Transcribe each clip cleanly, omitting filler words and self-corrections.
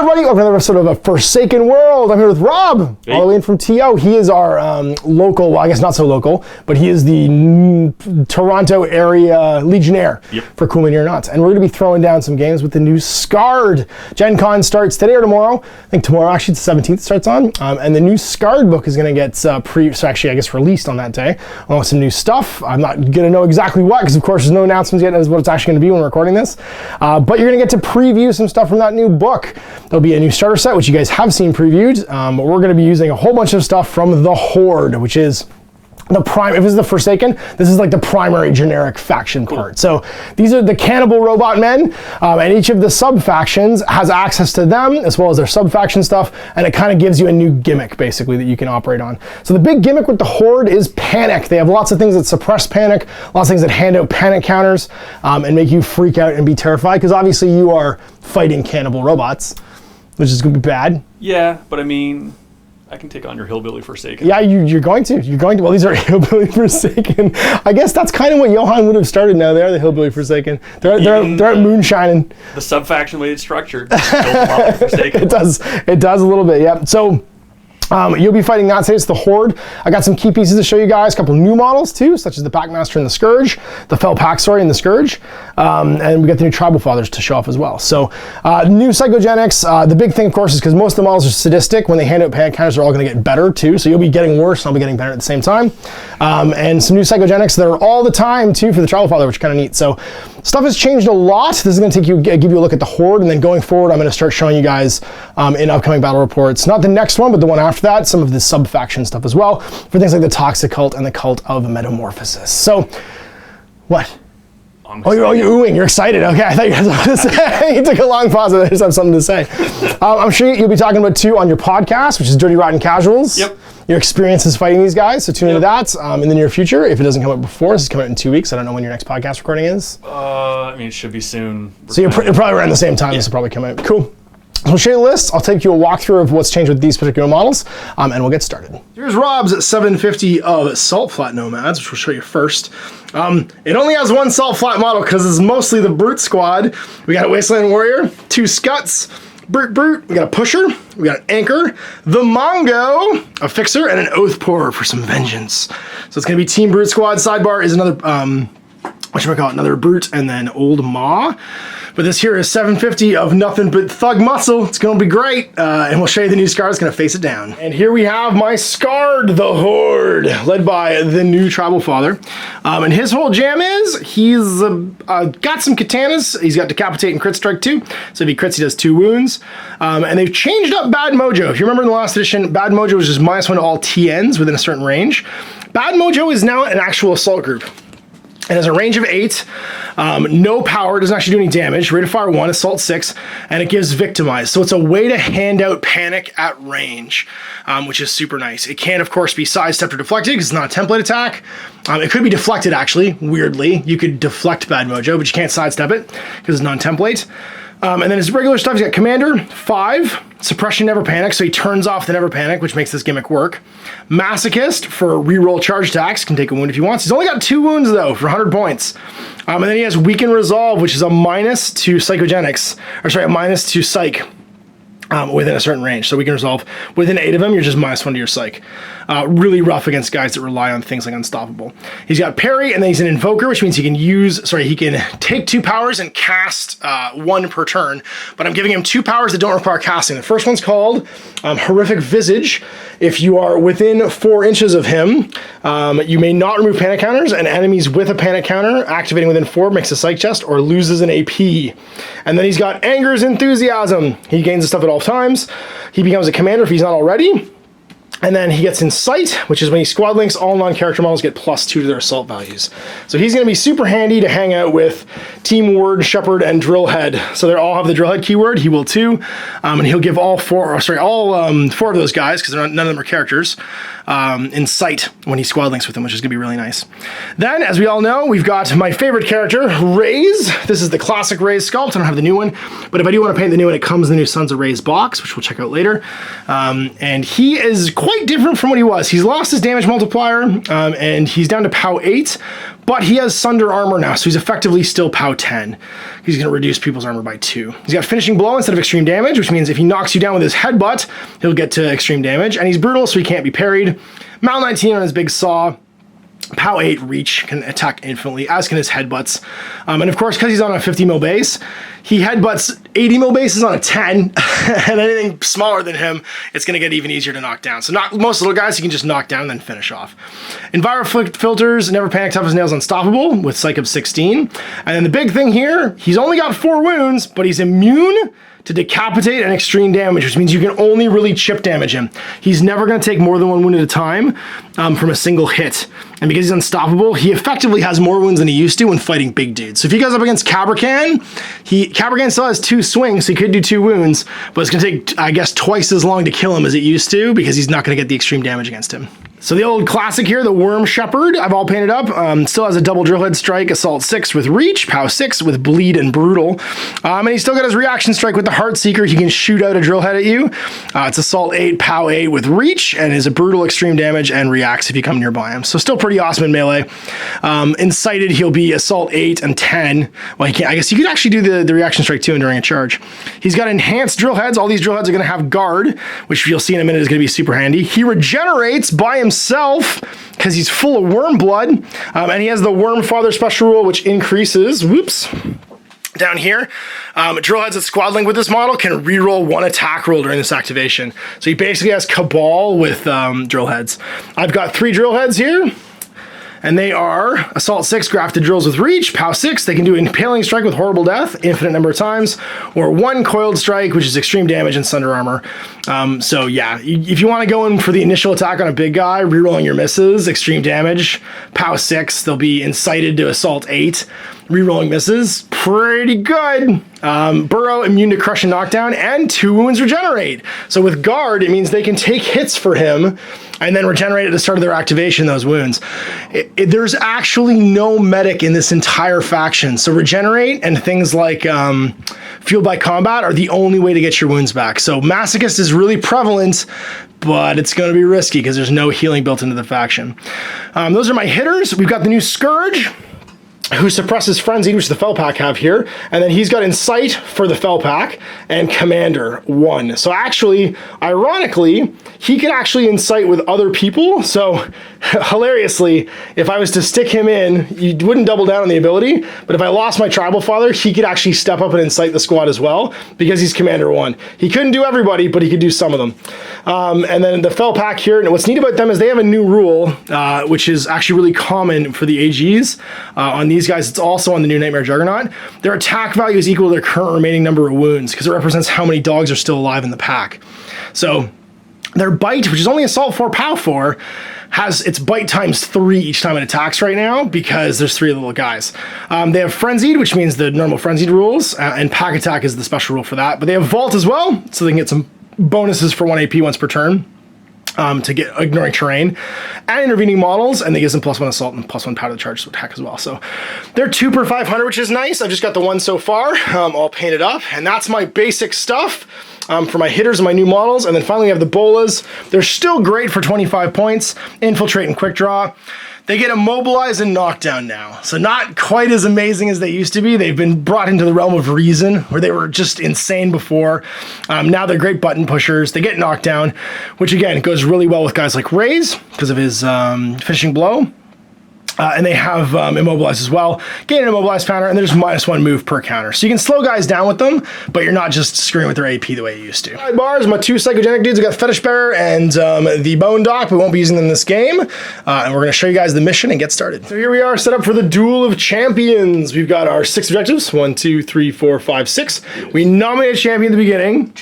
everybody, welcome to another episode of A Forsaken World. I'm here with Rob, hey. All the way in from TO. He is our local, well, I guess not so local, but he is the Toronto area Legionnaire for Cool Mini or Not. And we're going to be throwing down some games with the new Skaard. GenCon starts today or tomorrow. I think tomorrow, actually, the 17th starts on. And the new Skaard book is going to get released on that day, along with some new stuff. I'm not going to know exactly what, because of course there's no announcements yet as what it's actually going to be when we're recording this. But you're going to get to preview some stuff from that new book. There'll be a new starter set, which you guys have seen previewed. But we're going to be using a whole bunch of stuff from the Horde, which is the prime. If this is the Forsaken, this is like the primary generic faction part. So these are the cannibal robot men, and each of the sub factions has access to them as well as their sub faction stuff, and it kind of gives you a new gimmick basically that you can operate on. So the big gimmick with the Horde is panic. They have lots of things that suppress panic, lots of things that hand out panic counters, and make you freak out and be terrified, because obviously you are fighting cannibal robots, which is going to be bad. Yeah, but I mean, I can take on your hillbilly Forsaken. Yeah, you're going to. Well, these are hillbilly Forsaken. I guess that's kind of what Johan would have started now. They are the hillbilly Forsaken. They're at moonshining. The sub-faction way it's structured. Forsaken. It does a little bit, yeah. So you'll be fighting that today. It's the Horde. I got some key pieces to show you guys. A couple new models too, such as the Packmaster and the Scourge, the Fell Pack, and the Scourge. And we got the new Tribal Fathers to show off as well. So new psychogenics. The big thing, of course, is because most of the models are sadistic. When they hand out panic counters, they're all going to get better too. So you'll be getting worse, and I'll be getting better at the same time. And some new psychogenics that are all the time too for the Tribal Father, which is kind of neat. So stuff has changed a lot. This is going to give you a look at the Horde, and then going forward, I'm going to start showing you guys in upcoming battle reports. Not the next one, but the one after that, some of the sub-faction stuff as well, for things like the Toxic Cult and the Cult of Metamorphosis. So, what? You're oohing. You're excited. Okay, I thought you guys were going to say. You took a long pause, and I just have something to say. I'm sure you'll be talking about too on your podcast, which is Dirty Rotten Casuals. Yep. Your experiences fighting these guys, so tune into that in the near future. If it doesn't come out before, this is coming out in 2 weeks. I don't know when your next podcast recording is. I mean, it should be soon. So you're probably around the same time. This will probably come out. Cool. I'll show you the list. I'll take you a walkthrough of what's changed with these particular models, and we'll get started. Here's Rob's 750 of Salt Flat Nomads, which we'll show you first. It only has one Salt Flat model because it's mostly the Brute squad. We got a Wasteland Warrior, 2 Scuts, Brute, we got a Pusher, we got an Anchor, the Mongo, a Fixer, and an Oath Pourer for some vengeance. So it's going to be Team Brute Squad. Sidebar is another, another Brute, and then Old Maw. But this here is 750 of nothing but thug muscle. It's going to be great. And we'll show you the new Skaard. It's going to face it down. And here we have my Skaard, the Horde, led by the new Tribal Father. And his whole jam is he's got some katanas. He's got Decapitate and Crit Strike too. So if he crits, he does 2 wounds. And they've changed up Bad Mojo. If you remember in the last edition, Bad Mojo was just -1 to all TNs within a certain range. Bad Mojo is now an actual assault group. It has a range of 8, no power, doesn't actually do any damage, rate of fire 1, assault 6, and it gives victimize. So it's a way to hand out panic at range, which is super nice. It can, of course, be sidestepped or deflected because it's not a template attack. It could be deflected, actually, weirdly. You could deflect Bad Mojo, but you can't sidestep it because it's non-template. And then his regular stuff, he's got Commander, 5, Suppression Never Panic, so he turns off the Never Panic, which makes this gimmick work. Masochist for reroll charge attacks, can take a wound if he wants. He's only got 2 wounds though, for 100 points. And then he has Weaken Resolve, which is a -2 psychogenics, or sorry, a -2 psych. Within a certain range. So we can resolve within 8 of them, you're just -1 to your psych. Really rough against guys that rely on things like Unstoppable. He's got Parry, and then he's an Invoker, which means he can take 2 powers and cast 1 per turn. But I'm giving him 2 powers that don't require casting. The first one's called Horrific Visage. If you are within 4 inches of him, you may not remove panic counters, and enemies with a panic counter activating within 4 makes a psych chest or loses an AP. And then he's got Anger's Enthusiasm. He gains the stuff at all times. He becomes a commander if he's not already. And then he gets Incite, which is when he squad links, all non-character models get +2 to their assault values. So he's going to be super handy to hang out with Team Ward, Shepherd, and Drillhead. So they all have the Drillhead keyword. He will too. And he'll give all 4 of those guys, because none of them are characters, Incite when he squad links with them, which is going to be really nice. Then, as we all know, we've got my favorite character, Raze. This is the classic Raze sculpt. I don't have the new one, but if I do want to paint the new one, it comes in the new Sons of Raze box, which we'll check out later. And he is quite different from what he was. He's lost his damage multiplier, and he's down to POW 8, but he has Sunder armor now, so he's effectively still POW 10. He's going to reduce people's armor by 2. He's got finishing blow instead of extreme damage, which means if he knocks you down with his headbutt, he'll get to extreme damage, and he's brutal, so he can't be parried. Mal 19 on his big saw. POW 8 reach, can attack infinitely, as can his headbutts. And of course, because he's on a 50 mil base, he headbutts 80 mil bases on a 10, and anything smaller than him, it's going to get even easier to knock down. So most little guys you can just knock down and then finish off. Enviro filters, never panic, tough as nails, unstoppable, with Psych of 16. And then the big thing here, he's only got 4 wounds, but he's immune to decapitate and extreme damage, which means you can only really chip damage him. He's never going to take more than 1 wound at a time from a single hit. And because he's unstoppable, he effectively has more wounds than he used to when fighting big dudes. So if he goes up against Cabrakan, Cabrakan still has 2 swings, so he could do 2 wounds, but it's going to take, I guess, twice as long to kill him as it used to, because he's not going to get the extreme damage against him. So the old classic here, the Worm Shepherd, I've all painted up, still has a double drillhead strike, assault 6 with reach, POW 6 with bleed and brutal. And he's still got his reaction strike with the Heart Seeker. He can shoot out a drillhead at you. It's assault 8, POW 8 with reach, and is a brutal extreme damage and reacts if you come nearby him. So still pretty awesome in melee. Incited, he'll be assault 8 and 10. Well, he can't, I guess you could actually do the reaction strike too during a charge. He's got enhanced drill heads. All these drill heads are going to have guard, which you'll see in a minute is going to be super handy. He regenerates by himself because he's full of worm blood, and he has the Worm Father special rule, which increases, whoops, down here. Drill heads at squad link with this model can reroll 1 attack roll during this activation. So he basically has Cabal with drill heads. I've got 3 drill heads here, and they are assault 6 grafted drills with reach, POW 6, they can do impaling strike with horrible death, infinite number of times, or 1 coiled strike, which is extreme damage and sunder armor. So yeah, if you want to go in for the initial attack on a big guy, rerolling your misses, extreme damage, POW 6, they'll be incited to assault 8, rerolling misses, pretty good. Burrow, immune to crush and knockdown, and 2 wounds regenerate. So with guard, it means they can take hits for him and then regenerate at the start of their activation, those wounds. There's actually no medic in this entire faction. So regenerate and things like fueled by combat are the only way to get your wounds back. So masochist is really prevalent, but it's going to be risky because there's no healing built into the faction. Those are my hitters. We've got the new Scourge, who suppresses Frenzied, which the Fel Pack have here, and then he's got Incite for the Fel Pack, and Commander 1. So actually, ironically, he can actually incite with other people, so hilariously, if I was to stick him in, you wouldn't double down on the ability, but if I lost my Tribal Father, he could actually step up and incite the squad as well, because he's Commander 1. He couldn't do everybody, but he could do some of them. And then the Fel Pack here, and what's neat about them is they have a new rule, which is actually really common for the AGs. On these guys, it's also on the new Nightmare Juggernaut. Their attack value is equal to their current remaining number of wounds, because it represents how many dogs are still alive in the pack. So their bite, which is only assault 4, POW 4, has its bite times 3 each time it attacks right now, because there's 3 little guys. They have Frenzied, which means the normal Frenzied rules, and Pack Attack is the special rule for that. But they have Vault as well, so they can get some bonuses for 1 AP once per turn. To get ignoring terrain and intervening models, and they give them +1 assault and +1 powder to charge to attack as well. So they're 2 per 500, which is nice. I've just got the 1 so far, all painted up, and that's my basic stuff for my hitters and my new models. And then finally we have the Bolas. They're still great for 25 points, infiltrate and quick draw. They get immobilized and knockdown now. So not quite as amazing as they used to be. They've been brought into the realm of reason, where they were just insane before. Now they're great button pushers. They get knocked down, which again goes really well with guys like Raze because of his finishing blow. And they have immobilize as well. Gain an immobilize counter, and there's -1 move per counter. So you can slow guys down with them, but you're not just screwing with their AP the way you used to. Sidebars, my 2 psychogenic dudes. I got Fetish Bearer and the Bone Doc. We won't be using them in this game. And we're going to show you guys the mission and get started. So here we are set up for the Duel of Champions. We've got our 6 objectives. 1, 2, 3, 4, 5, 6. We nominate a champion at the beginning.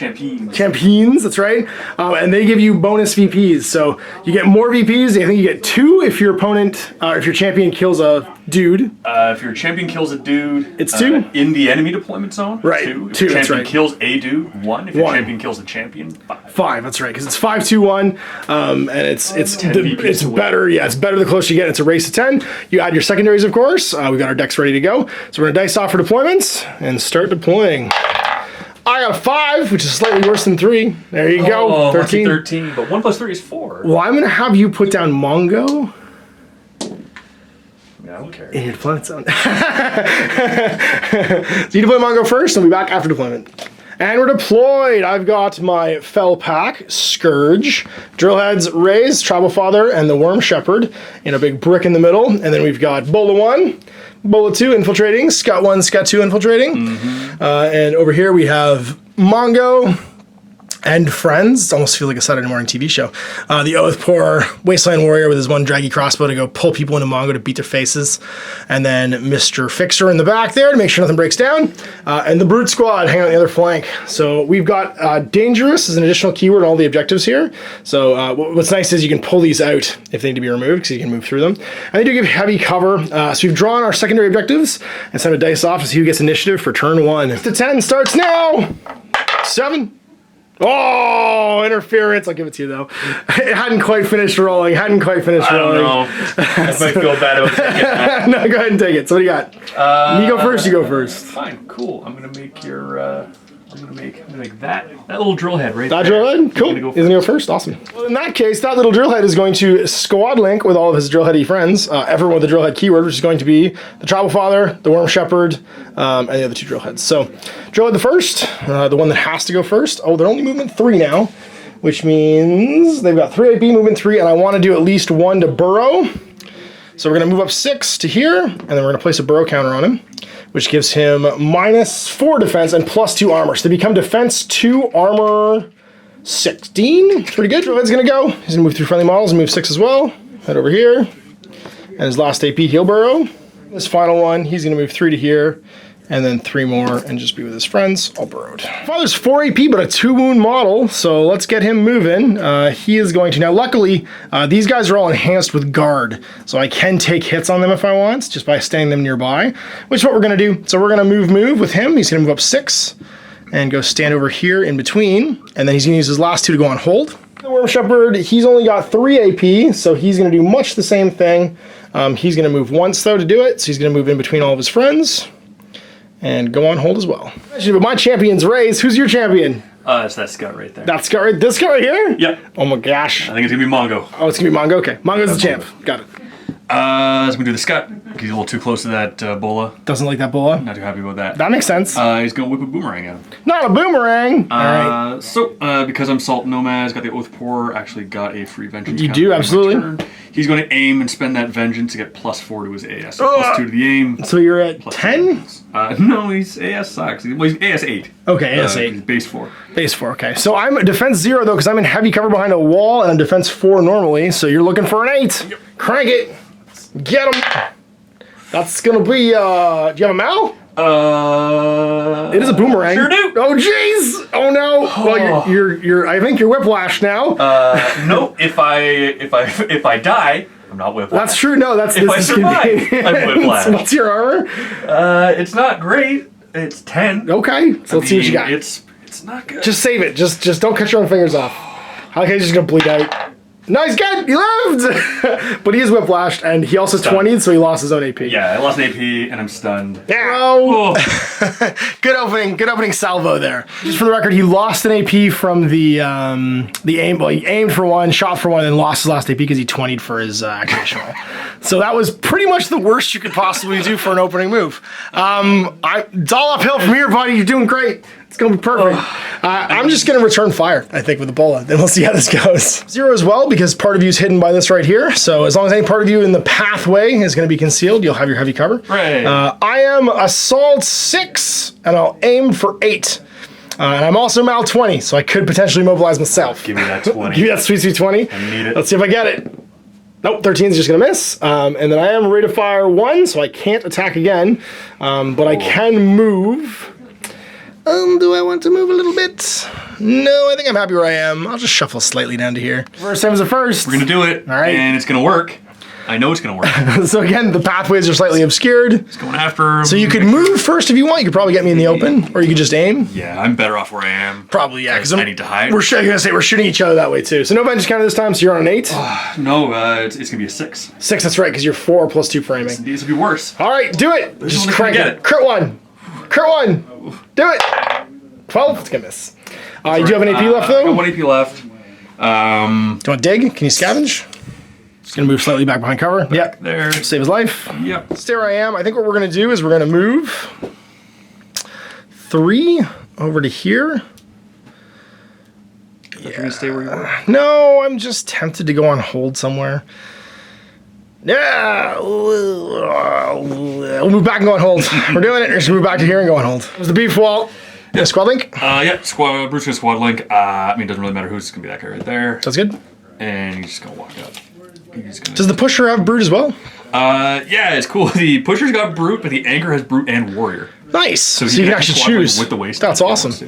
Champions, that's right. And they give you bonus VPs. So you get more VPs. I think you get 2 if your opponent, if your champion kills a dude. If your champion kills a dude, it's 2 in the enemy deployment zone. Right, 2. If 2. your That's champion right. kills a dude, 1. If your champion kills a champion, 5. 5. That's right, because it's 5, 2, 1, and it's better. Yeah, it's better the closer you get. It's a race to 10. You add your secondaries, of course. We got our decks ready to go, so we're gonna dice off for deployments and start deploying. I got a 5, which is slightly worse than 3. There you go. 13. 13. But 1 + 3 is 4. Well, I'm gonna have you put down Mongo. Yeah, I don't care. In your deployment zone. So you deploy Mongo first, and we'll be back after deployment. And we're deployed. I've got my Fell Pack, Scourge, Drillheads, Raise, Tribal Father, and the Worm Shepherd in a big brick in the middle. And then we've got Bola 1, Bola 2 infiltrating, Scott 1, Scott 2 infiltrating. And over here we have Mongo and friends. It almost feels like a Saturday morning TV show. The Oath Pourer, Wasteland Warrior with his one draggy crossbow to go pull people into Mongo to beat their faces. And then Mr. Fixer in the back there to make sure nothing breaks down. And the Brute Squad hanging on the other flank. So we've got Dangerous as an additional keyword on all the objectives here. So what's nice is you can pull these out if they need to be removed because you can move through them. And they do give heavy cover. So we've drawn our secondary objectives and sent a dice off to see who gets initiative for turn 1. The 10 starts now. 7. Oh, interference. I'll give it to you, though. It hadn't quite finished rolling. I don't know. I might feel bad about taking that. No, go ahead and take it. So what do you got? You go first, you go first. Fine, cool. I'm gonna make your, I'm gonna make that little drill head right That there. drill head? Cool. He's gonna go first? Awesome. Well, in that case, that little drill head is going to squad link with all of his drill heady friends. Everyone with the drill head keyword, which is going to be the Tribal Father, the Worm Shepherd, and the other 2 drill heads. So, drill head the first, the one that has to go first. Oh, they're only movement 3 now, which means they've got 3 AP, movement 3, and I want to do at least 1 to burrow. So we're gonna move up 6 to here, and then we're gonna place a burrow counter on him, which gives him -4 defense and +2 armor. So they become defense 2, armor 16. Pretty good. Drillhead's gonna go. He's gonna move through friendly models and move 6 as well. Head over here. And his last AP, he'll burrow. This final one, he's gonna move 3 to here, and then 3 more and just be with his friends, all burrowed. Father's 4 AP, but a 2 wound model, so let's get him moving. He is going to, now luckily, these guys are all enhanced with guard, so I can take hits on them if I want, just by standing them nearby, which is what we're gonna do. So we're gonna move with him. He's gonna move up 6 and go stand over here in between, and then he's gonna use his last 2 to go on hold. The Worm Shepherd, he's only got 3 AP, so he's gonna do much the same thing. He's gonna move once though to do it, so he's gonna move in between all of his friends and go on hold as well. But my champion's Raise. Who's your champion? It's that Scout right there. That Scout right, this guy right here? Yep. Oh my gosh. I think it's gonna be Mongo. Oh, it's gonna be Mongo? Okay. Mongo's the champ. Got it. He's gonna do the Scout. He's a little too close to that Bola. Doesn't like that Bola? Not too happy about that. That makes sense. He's gonna whip a boomerang at him. Not a boomerang! Alright. So, because I'm Salt Nomads, got the Oath Pourer, actually got a free Vengeance. You do, absolutely. He's going to aim and spend that Vengeance to get +4 to his AS. So +2 to the aim. So you're at 10? No, he's AS sucks. Well, he's AS 8. Okay, AS 8. He's base 4. Base 4, okay. So I'm defense 0 though, because I'm in heavy cover behind a wall, and I'm defense 4 normally, so you're looking for an 8. Yep. Crank it. Get him. That's gonna be, do you have a Mal? It is a boomerang. Sure do. Oh jeez! Oh no! Well, you're. I think you're whiplashed now. No, if I die, I'm not whiplashed. That's true. No, that's if I survive, I'm whiplashed. What's your armor? It's not great. It's 10. Okay, so let's see what you got. It's not good. Just save it. Just don't cut your own fingers off. Okay, he's just gonna bleed out. No, he's good. He lived, but he is whiplashed, and he also 20'd, so he lost his own AP. Yeah, I lost an AP, and I'm stunned. Yeah. Oh. Good opening salvo there. Just for the record, he lost an AP from the aim. Well, he aimed for 1, shot for 1, and then lost his last AP because he 20'd for his activation roll. So that was pretty much the worst you could possibly do for an opening move. It's all uphill from here, buddy. You're doing great. It's gonna be perfect. I'm just gonna return fire, I think, with the Bola. Then we'll see how this goes. 0 as well, because part of you is hidden by this right here. So as long as any part of you in the pathway is gonna be concealed, you'll have your heavy cover. Right. I am Assault 6, and I'll aim for 8. And I'm also Mal 20, so I could potentially mobilize myself. Give me that 20. Give me that sweet 20. I need it. Let's see if I get it. Nope, 13 is just gonna miss. And then I am rate of fire 1, so I can't attack again. But I can move. Do I want to move a little bit? No, I think I'm happy where I am. I'll just shuffle slightly down to here. First time's a first. We're gonna do it. All right. And it's gonna work. I know it's gonna work. So again, the pathways are slightly obscured. It's going after him. So you could move first if you want. You could probably get me in the open, or you could just aim. Yeah, I'm better off where I am. Probably, yeah. Because I need to hide. We're shooting each other that way too. So no vengeance counter this time. So you're on an 8. No, it's gonna be a 6. 6. That's right, because you're 4 plus 2 framing. This would be worse. All right, do it. Just crank get it. Crit 1. Crit 1. Do it. 12. It's gonna miss. You do have an AP left though. I got 1 AP left. Do you want to dig? Can you scavenge? Just gonna move slightly back behind cover. Yep. There. Save his life. Yep. Stay where I am. I think what we're gonna do is we're gonna move 3 over to here. You're gonna stay where you are? No, I'm just tempted to go on hold somewhere. Yeah, we'll move back and go on hold. We're doing it. We're just move back to here and go on hold. Was the beef wall? Yeah, squad link? Yeah, squad. Bruce gonna squad link. I mean, it doesn't really matter who's gonna be that guy right there. Sounds good. And he's just gonna walk up. He's gonna... Does the pusher have brute as well? Yeah, it's cool. The pusher's got brute, but the anchor has brute and warrior. Nice. So you can actually choose. With the waist. That's awesome. So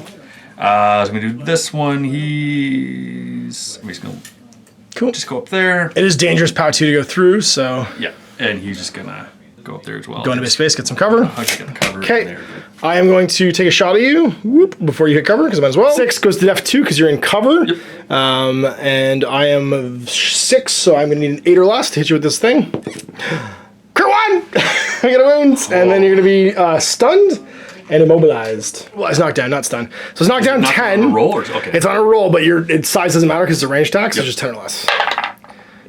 I'm gonna do this one. I'm just gonna just go up there. It is dangerous POW 2 to go through, so yeah, and he's just gonna go up there as well. Go into base space, get some cover. I'll get the cover. Okay, I am going to take a shot at you. Whoop, before you hit cover, because I might as well. 6 goes to F2 because you're in cover. Yep. And I am 6, so I'm gonna need an 8 or less to hit you with this thing. Crit 1! I get a wound, and then you're gonna be stunned and immobilized. Well, it's knocked down, not stunned. So it's knocked down 10. On a roll or okay. It's on a roll, but its size doesn't matter because it's a range attack, so it's just 10 or less.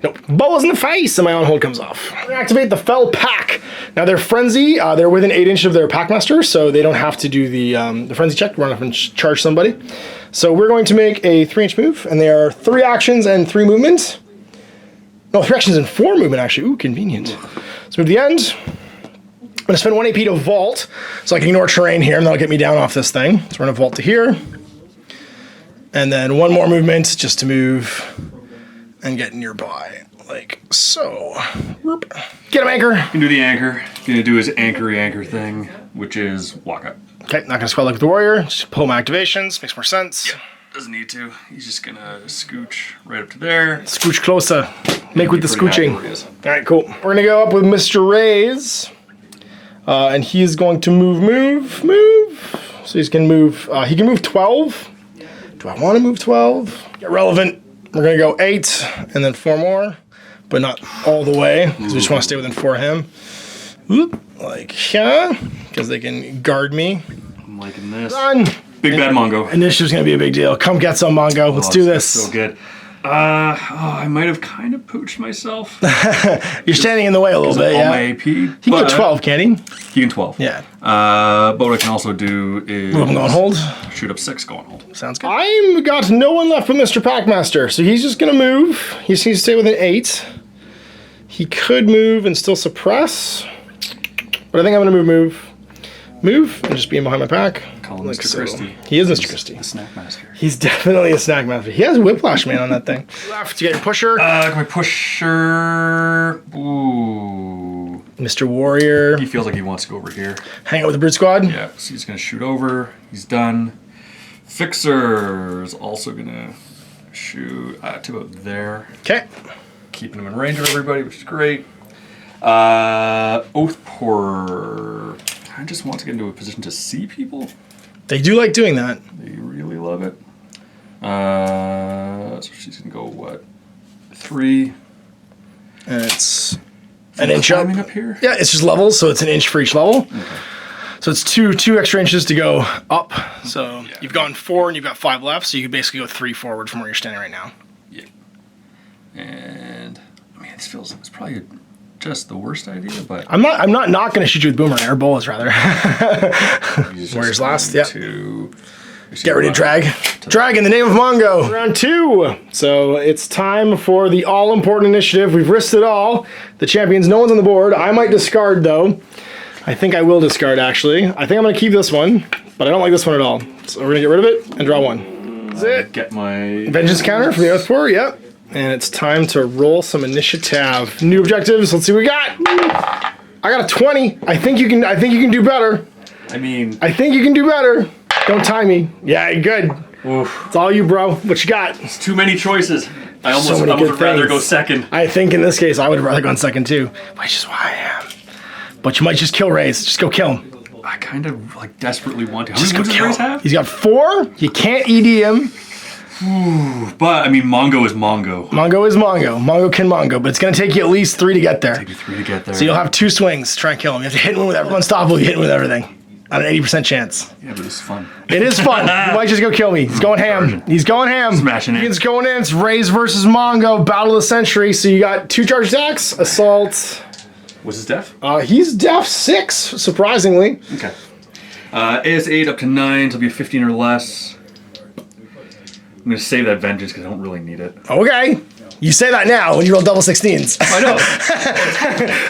Nope. Balls in the face, and my on hold comes off. I'm gonna activate the Fell Pack. Now they're frenzy. They're within 8 inches of their packmaster, so they don't have to do the frenzy check. Run up and charge somebody. So we're going to make a 3-inch move, and they are 3 actions and 3 movement. No, 3 actions and 4 movement actually. Ooh, convenient. Let's move to the end. I'm gonna spend 1 AP to vault, so I can ignore terrain here, and that'll get me down off this thing. So we're gonna vault to here. And then 1 more movement just to move and get nearby, like so. Whoop. Get him, anchor. You can do the anchor. He's gonna do his anchor thing, which is walk up. Okay, not gonna squad like with the warrior. Just pull my activations, makes more sense. Yeah, doesn't need to. He's just gonna scooch right up to there. Scooch closer. Make with the scooching. All right, cool. We're gonna go up with Mr. Rays. And he's going to move. So he's gonna move, he can move 12. Do I wanna move 12? Get relevant. We're gonna go 8 and then 4 more, but not all the way, because we just wanna stay within 4 of him. Whoop, like, yeah, because they can guard me. I'm liking this. Done. Big bad Mongo. Initiative's gonna be a big deal. Come get some, Mongo. Let's do this. So good. I might have kind of pooched myself. You're standing in the way a little bit, all yeah. my AP. He can go 12, can he? He can 12. Yeah. But what I can also do is... I'm going hold. Shoot up 6, go on hold. Sounds good. I've got no one left but Mr. Packmaster, so he's just gonna move. He just needs to stay within 8. He could move and still suppress, but I think I'm gonna move, and just be in behind my pack. Call him Mr. Christie. He is Mr. Christie. The snack master. He's definitely a snack master. He has Whiplash Man on that thing. Left to get your pusher. My pusher. Ooh. Mr. Warrior. He feels like he wants to go over here. Hang out with the Brute Squad. Yeah, so he's gonna shoot over. He's done. Fixer's also gonna shoot to about there. Okay. Keeping him in range of everybody, which is great. Oath Pourer. I just want to get into a position to see people. They do like doing that. They really love it. So she's gonna go what? 3. And it's an inch up. Climbing up here? Yeah, it's just levels, so it's an inch for each level. Okay. So it's two extra inches to go up. So yeah. You've gone 4 and you've got 5 left, so you can basically go 3 forward from where you're standing right now. Yeah. And I mean, this feels it's probably just the worst idea, but I'm not going to shoot you with boomerang or bullets rather. Warriors last. Yeah. Get ready to drag. Drag in the name of Mongo. Round 2. So it's time for the all-important initiative. We've risked it all. The champions, no one's on the board. I might discard though. I think I will discard actually. I think I'm going to keep this one, but I don't like this one at all. So we're going to get rid of it and draw 1. That's it. Get my Vengeance counter from the Oath Pourer. Yep. And it's time to roll some initiative. New objectives. Let's see what we got. I got a 20. I think you can do better. I think you can do better. Don't tie me. Yeah, good. Oof. It's all you, bro. What you got? It's too many choices. I almost would rather go second. I think in this case I would have rather gone second too, which is why I am. But you might just kill Rays. Just go kill him. I kind of like desperately want to. How just many go wounds kill does Rays him. have? He's got 4. You can't ED him. But I mean, Mongo is Mongo. Mongo is Mongo. Mongo can Mongo, but it's gonna take you at least 3 to get there. Take you 3 to get there. So you'll have 2 swings. Try and kill him. You have to hit him with everything. Unstoppable. You hit him with everything. On an 80% chance. Yeah, but it's fun. It is fun. He might just go kill me. He's going ham. He's going ham. Smashing it. He's going in. It's Raze versus Mongo. Battle of the Century. So you got 2 charge attacks. Assault. What's his def? He's def 6, surprisingly. Okay. AS 8 up to 9, so it'll be 15 or less. I'm going to save that vengeance because I don't really need it. Okay. You say that now when you roll double 16s. I know.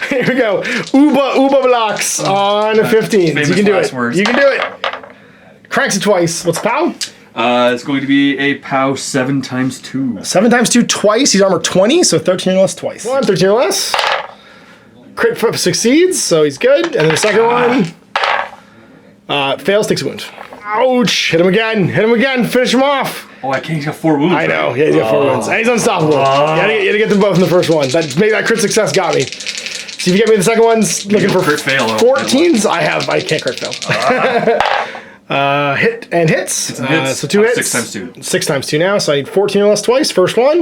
Here we go. Uba blocks on 15s. You can do it. Words. You can do it. Cranks it twice. What's POW? It's going to be a POW 7 times 2. 7 times 2 twice. He's armor 20, so 13 or less twice. 13 or less. Crit flip succeeds, so he's good. And then the second one fails, takes a wound. Ouch! Hit him again. Hit him again. Finish him off. Oh, I can't. He's got 4 wounds. I know. Yeah, he's got 4 wounds. And he's unstoppable. You had to get them both in the first one. Maybe that crit success got me. See if you get me the second one's looking for crit fail. 14s. I can't crit fail. Hit and hits. So 2 hits. 6 times 2. 6 times 2 now. So I need 14 or less twice. First one.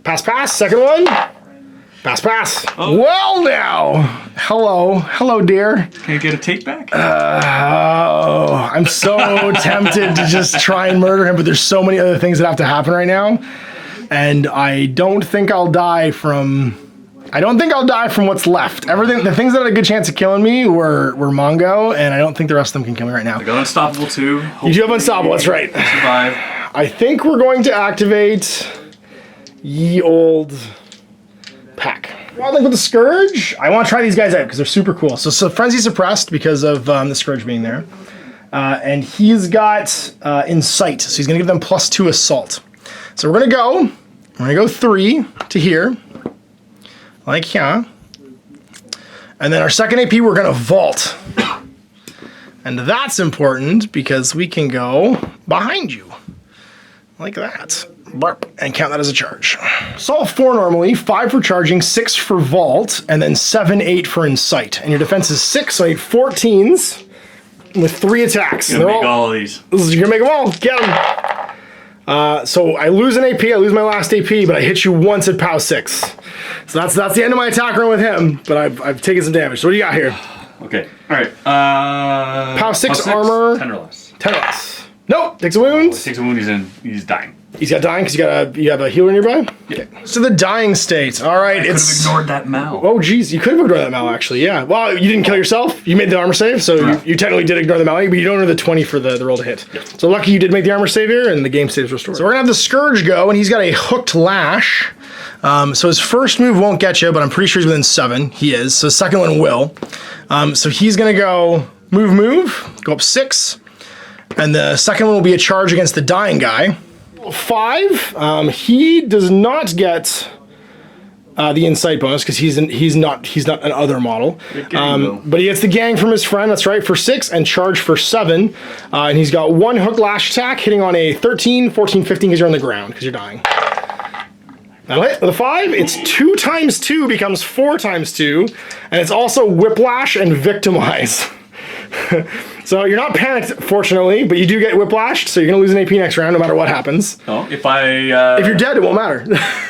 Pass. Second one. Pass. Oh. Well now. Hello, dear. Can I get a take back? I'm so tempted to just try and murder him, but there's so many other things that have to happen right now, and I don't think I'll die from what's left. The things that had a good chance of killing me were Mongo, and I don't think the rest of them can kill me right now. I got unstoppable too. You do have unstoppable. That's right. Survive. I think we're going to activate ye old pack. Wildling with the Scourge. I want to try these guys out because they're super cool. So Frenzy suppressed because of the Scourge being there. And he's got Incite, so he's going to give them +2 Assault. So we're going to go 3 to here. Like here. And then our second AP, we're going to Vault. And that's important because we can go behind you. Like that. Barp, and count that as a charge. Salt 4 normally, 5 for charging, 6 for vault, and then 7, 8 for incite. And your defense is 6, so I need 14s with 3 attacks. You're gonna make all of these. You're gonna make them all. Get them. So I lose an AP, I lose my last AP, but I hit you once at POW 6. So that's the end of my attack run with him, but I've taken some damage. So what do you got here? Okay, all right. POW 6 armor. 10 or less. 10 or less. Nope, takes a wound. Takes a wound, he's dying. He's got dying because you have a healer nearby? Yeah. Okay. So the dying state. All right, I could have ignored that Mal. Oh, geez. You could have ignored that Mal, actually, yeah. Well, you didn't kill yourself. You made the armor save, so you technically did ignore the Mal, but you don't earn the 20 for the roll to hit. Yep. So lucky you did make the armor save here, and the game saves restored. So we're going to have the Scourge go, and he's got a hooked lash. So his first move won't get you, but I'm pretty sure he's within 7. He is. So the second one will. So he's going to go move, go up 6. And the second one will be a charge against the dying guy. 5. He does not get the Incite bonus because he's not an other model. But he gets the gang from his friend. That's right, for 6 and charge for 7. And he's got 1 hook lash attack hitting on a 13, 14, 15 because you're on the ground because you're dying. That'll hit with a 5. It's 2 times 2 becomes 4 times 2, and it's also whiplash and victimize. So you're not panicked, fortunately, but you do get whiplashed, so you're gonna lose an AP next round no matter what happens. Oh, if you're dead, it won't matter.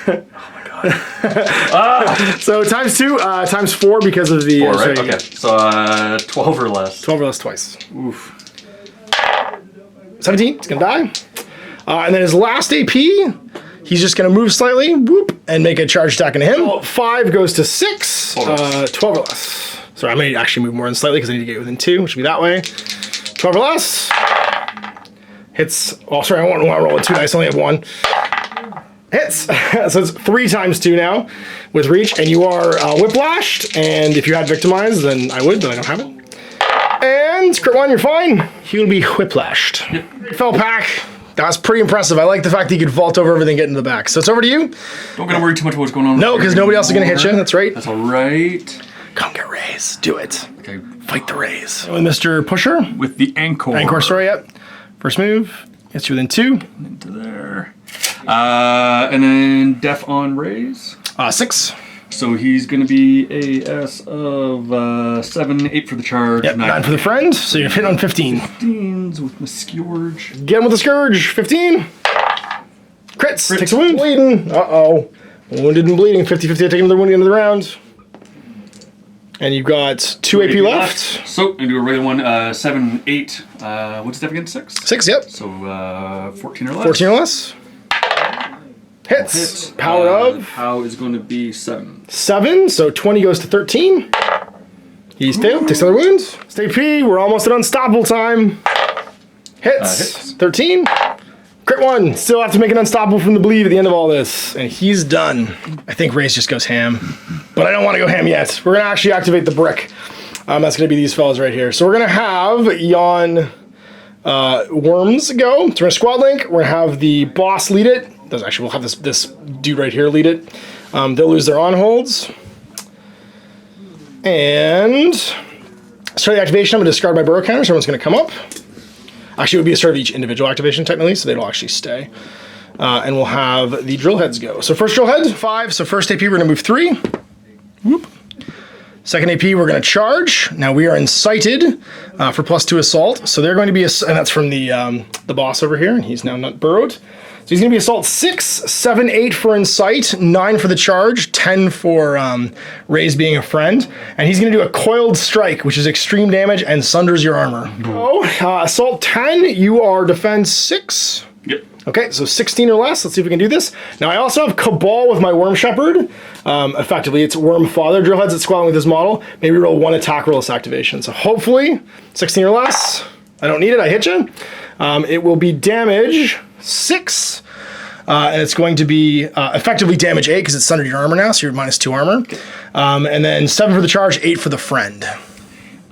Oh my god. So times 2, times 4 because of the 4, right? Okay. So 12 or less. 12 or less twice. Oof. 17, he's gonna die. And then his last AP, he's just gonna move slightly, whoop, and make a charge attack into him. 5 goes to 6, 12 or less. Sorry, I may actually move more than slightly because I need to get within 2, which will be that way. 12 or less. Hits. Oh, sorry, I want to roll a 2 dice. I only have 1. Hits. So it's 3 times 2 now with reach, and you are whiplashed. And if you had victimized, then I would, but I don't have it. And crit 1, you're fine. You'll be whiplashed. Yep. Fell pack. That was pretty impressive. I like the fact that you could vault over everything, get into the back. So it's over to you. Don't gotta worry too much about what's going on. No, because nobody else is gonna hit you. That's right. That's all right. Come get Raze. Do it. Okay. Fight the Raze. With Mr. Pusher. With the Anchor. Anchor, sorry, yep. First move. Gets you within 2. Into there. And then def on Raze. 6. So he's going to be AS of 7, 8 for the charge. Yep, 9 for the friend. So you're hitting on 15. 15s with my Scourge. Get him with the Scourge. 15. Crits. Takes a wound. Bleeding. Uh-oh. Wounded and bleeding. 50-50. I take another wound at the end of the round. And you've got 2 AP left. So, I'm going to do a regular one, 7, 8. What's that again? 6? 6, yep. So, 14 or less. 14 or less. Hits. Power of? Power is going to be 7. 7, so 20 goes to 13. He's failed, takes another wounds. Stay P, we're almost at unstoppable time. Hits. 13. Crit 1, still have to make an unstoppable from the bleed at the end of all this. And he's done. I think Raze just goes ham. But I don't want to go ham yet. We're going to actually activate the brick. That's going to be these fellas right here. So we're going to have Yon Worms go. So we're going to squad link. We're going to have the boss lead it. Actually, we'll have this dude right here lead it. They'll lose their on-holds. And start the activation. I'm going to discard my burrow counter, so everyone's going to come up. Actually, it would be a start of each individual activation, technically, so they'll actually stay. And we'll have the drill heads go. So first drill head, 5. So first AP, we're going to move 3. Whoop. Second AP, we're going to charge. Now we are incited for +2 assault. So they're going to be, and that's from the boss over here, and he's now not burrowed. So he's going to be assault 6, 7, 8 for incite, 9 for the charge, 10 for Raze being a friend. And he's going to do a coiled strike, which is extreme damage and sunders your armor. Oh, assault 10, you are defense 6. Yep. Okay, so 16 or less. Let's see if we can do this. Now I also have Cabal with my Worm Shepherd. Effectively, it's Worm Father drill heads at squaddling with this model. Maybe roll 1 attack roll this activation. So hopefully, 16 or less. I don't need it, I hit you. It will be damage 6. And it's going to be effectively damage 8 because it's sundered your armor now, so you're -2 armor. And then 7 for the charge, 8 for the friend.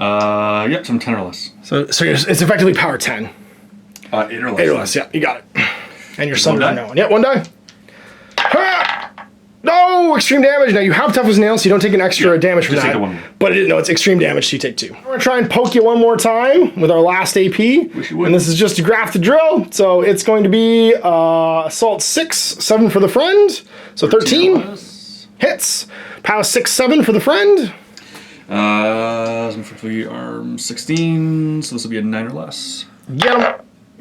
Yep, some 10 or less. So it's effectively power 10. 8 or less. 8 or less, yeah, you got it. And you're sundered on that one. Yeah, 1 die. No, extreme damage. Now you have tough as nails, so you don't take an extra damage from just that. take the 1. But it's extreme damage, so you take 2. We're gonna try and poke you one more time with our last AP. Wish you would. And this is just to graph the drill. So it's going to be assault 6, 7 for the friend. So 13 hits. Pow 6, 7 for the friend. Effectively arm 16, so this will be a 9 or less. Get him.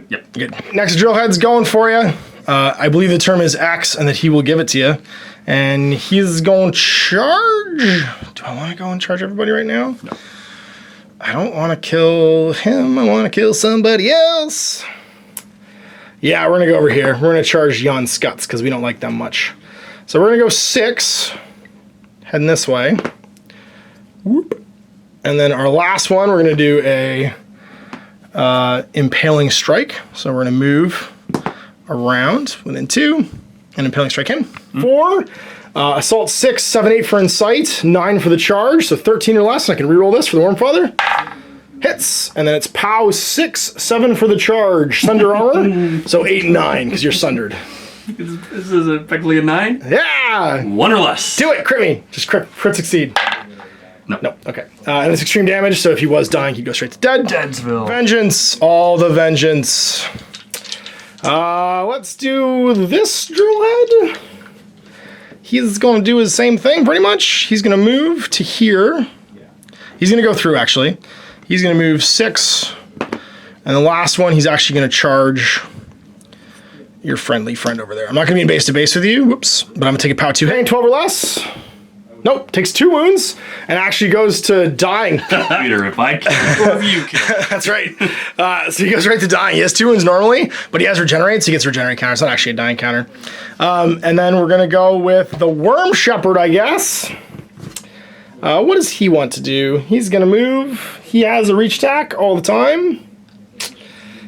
Yep. Good. Next drill head's going for you. I believe the term is X and that he will give it to you. And he's going to charge. Do I want to go and charge everybody right now? No. I don't want to kill him. I want to kill somebody else. Yeah, we're going to go over here. We're going to charge Yon Scuts because we don't like them much. So we're going to go 6. Heading this way. Whoop. And then our last one, we're going to do a impaling strike. So we're going to move around within 2 and impaling strike him. 4, assault 6, 7, 8 for incite, 9 for the charge, so 13 or less. And I can reroll this for the Worm Father. Hits, and then it's pow 6, 7 for the charge, sunder armor, so 8 and 9 because you're sundered. This is effectively a 9? Yeah! 1 or less. Do it, crit me. Just crit succeed. No. No, okay. And it's extreme damage, so if he was dying, he'd go straight to dead. Deadsville. Vengeance, all the vengeance. Let's do this drill head. He's going to do his same thing, pretty much. He's going to move to here. He's going to go through, actually. He's going to move 6. And the last one, he's actually going to charge your friendly friend over there. I'm not going to be in base-to-base with you. Whoops. But I'm going to take a pow 2 hang, 12 or less. Nope, takes 2 wounds and actually goes to dying. Peter, if I kill you kill. That's right. So he goes right to dying. He has 2 wounds normally, but he has regenerate, so he gets regenerate counter. It's not actually a dying counter. And then we're going to go with the Worm Shepherd, I guess. What does he want to do? He's going to move. He has a reach attack all the time.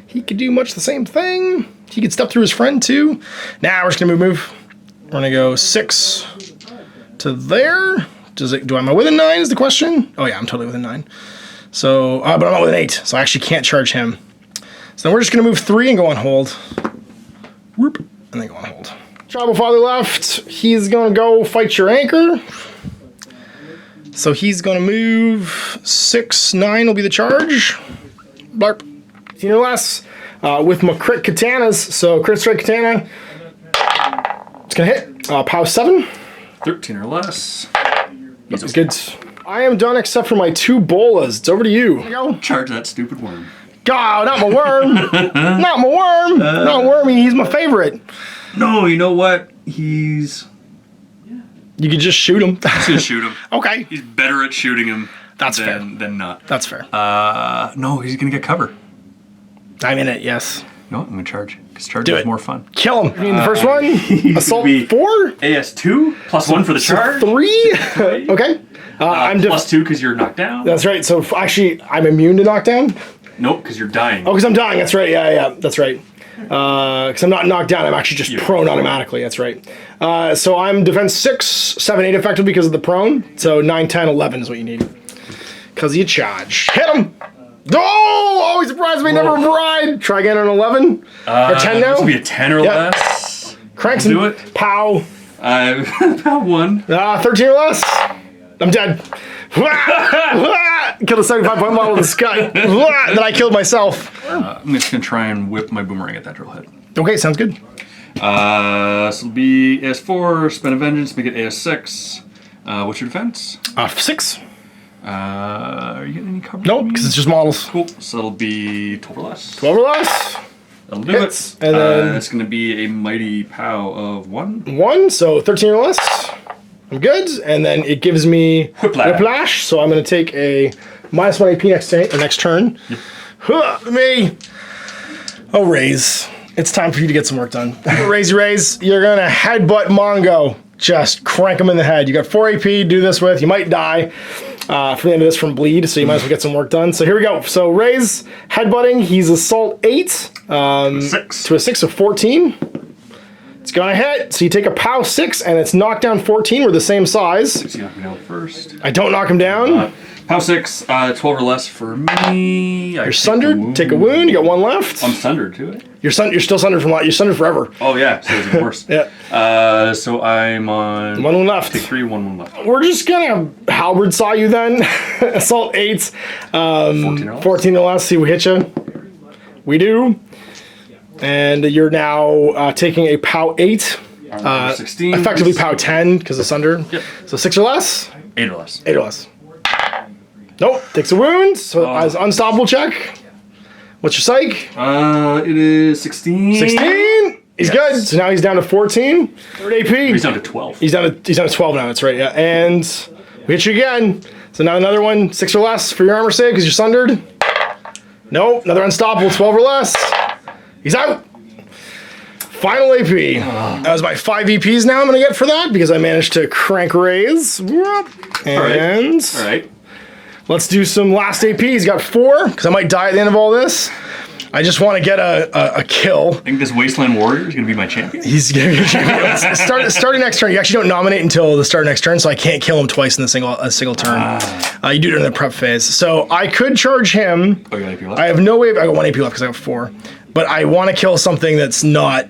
He could do much the same thing. He could step through his friend, too. Now we're just going to move. We're going to go 6 to there. Am I within 9 is the question? Oh yeah, I'm totally within 9. So, but I'm not within 8, so I actually can't charge him. So then we're just gonna move 3 and go on hold. Whoop, and then go on hold. Tribal Father left. He's gonna go fight your anchor. So he's gonna move 6, 9 will be the charge. Blarp. 15 or less. With my crit katanas. So crit strike katana. It's gonna hit. Pow 7. 13 or less. That's good. I am done except for my 2 bolas. It's over to you. Go. Charge that stupid worm. God, not my worm. Not my worm. Not Wormy. He's my favorite. No, you know what? He's You could just shoot him. Just gonna shoot him. Okay. He's better at shooting him than not. That's fair. No, he's gonna get cover. I'm in it, yes. No, I'm gonna charge. Because charge is more fun. Kill him. I mean, the first one, assault 4? AS2, +1 for the charge. 3? Okay. I'm +2 because you're knocked down. That's right. So actually, I'm immune to knockdown? Nope, because you're dying. Oh, because I'm dying. That's right. Yeah, that's right. Because I'm not knocked down. I'm actually just prone automatically. That's right. So I'm defense 6, 7, 8 effectively because of the prone. So 9, 10, 11 is what you need. Because you charge. Hit him! Oh! Always surprised me. Never bride. Try again on 11. Or 10 now. This will be a 10 or less. Cranks do it. Pow. Pow 1. 13 or less. I'm dead. Killed a 75-point model in the sky. Then I killed myself. I'm just going to try and whip my boomerang at that drill head. Okay, sounds good. So it'll be AS4, spend a vengeance, make it AS6. What's your defense? 6. Are you getting any cover? Nope, because it's just models. Cool. So it'll be 12 or less. 12 or less. That'll do Hits. it. And then it's going to be a mighty pow of 1. 1, so 13 or less. I'm good. And then it gives me whiplash. So I'm going to take a -1 AP next turn. Yep. Me. Oh, Raise. It's time for you to get some work done. Raise. You're going to headbutt Mongo. Just crank him in the head. You got 4 AP to do this with. You might die for the end of this from bleed, so you might as well get some work done. So here we go. So Raise, headbutting. He's assault 8 6. to a 6 of 14. It's gonna hit. So you take a POW 6 and it's knockdown 14. We're the same size. So you knock me down first. I don't knock him down. POW 6, 12 or less for me. You're sundered. Take a wound. You got 1 left. I'm sundered too. You're still sundered from you're sundered forever. Oh yeah, so it's even worse. Yeah. So I'm on 1 wound left. Take 3, 1 left. We're just gonna halberd saw you then. Assault 8. 14 or less. See we hit you. We do. And you're now taking a POW 8. 16. Effectively POW 10 because it's under. Yep. So 6 or less. 8 or less. 8 or less. Nope. Takes a wound. So as unstoppable check. What's your psych? It is 16. 16. He's good. So now he's down to 14. 3rd AP. He's down to 12. He's down to 12 now. That's right. Yeah. And we hit you again. So now another one, 6 or less for your armor save because you're sundered. Nope. Another unstoppable, 12 or less. He's out. Final AP. That was my 5 EPs now I'm going to get for that because I managed to crank Raise. And All right. Let's do some last AP. He's got 4 because I might die at the end of all this. I just want to get a kill. I think this Wasteland Warrior is going to be my champion. He's going to be champion. Starting next turn. You actually don't nominate until the start of next turn, so I can't kill him twice in a single turn. You do it in the prep phase. So I could charge him. Oh, you got AP left? I have no way. I got 1 AP left because I have 4. But I want to kill something that's not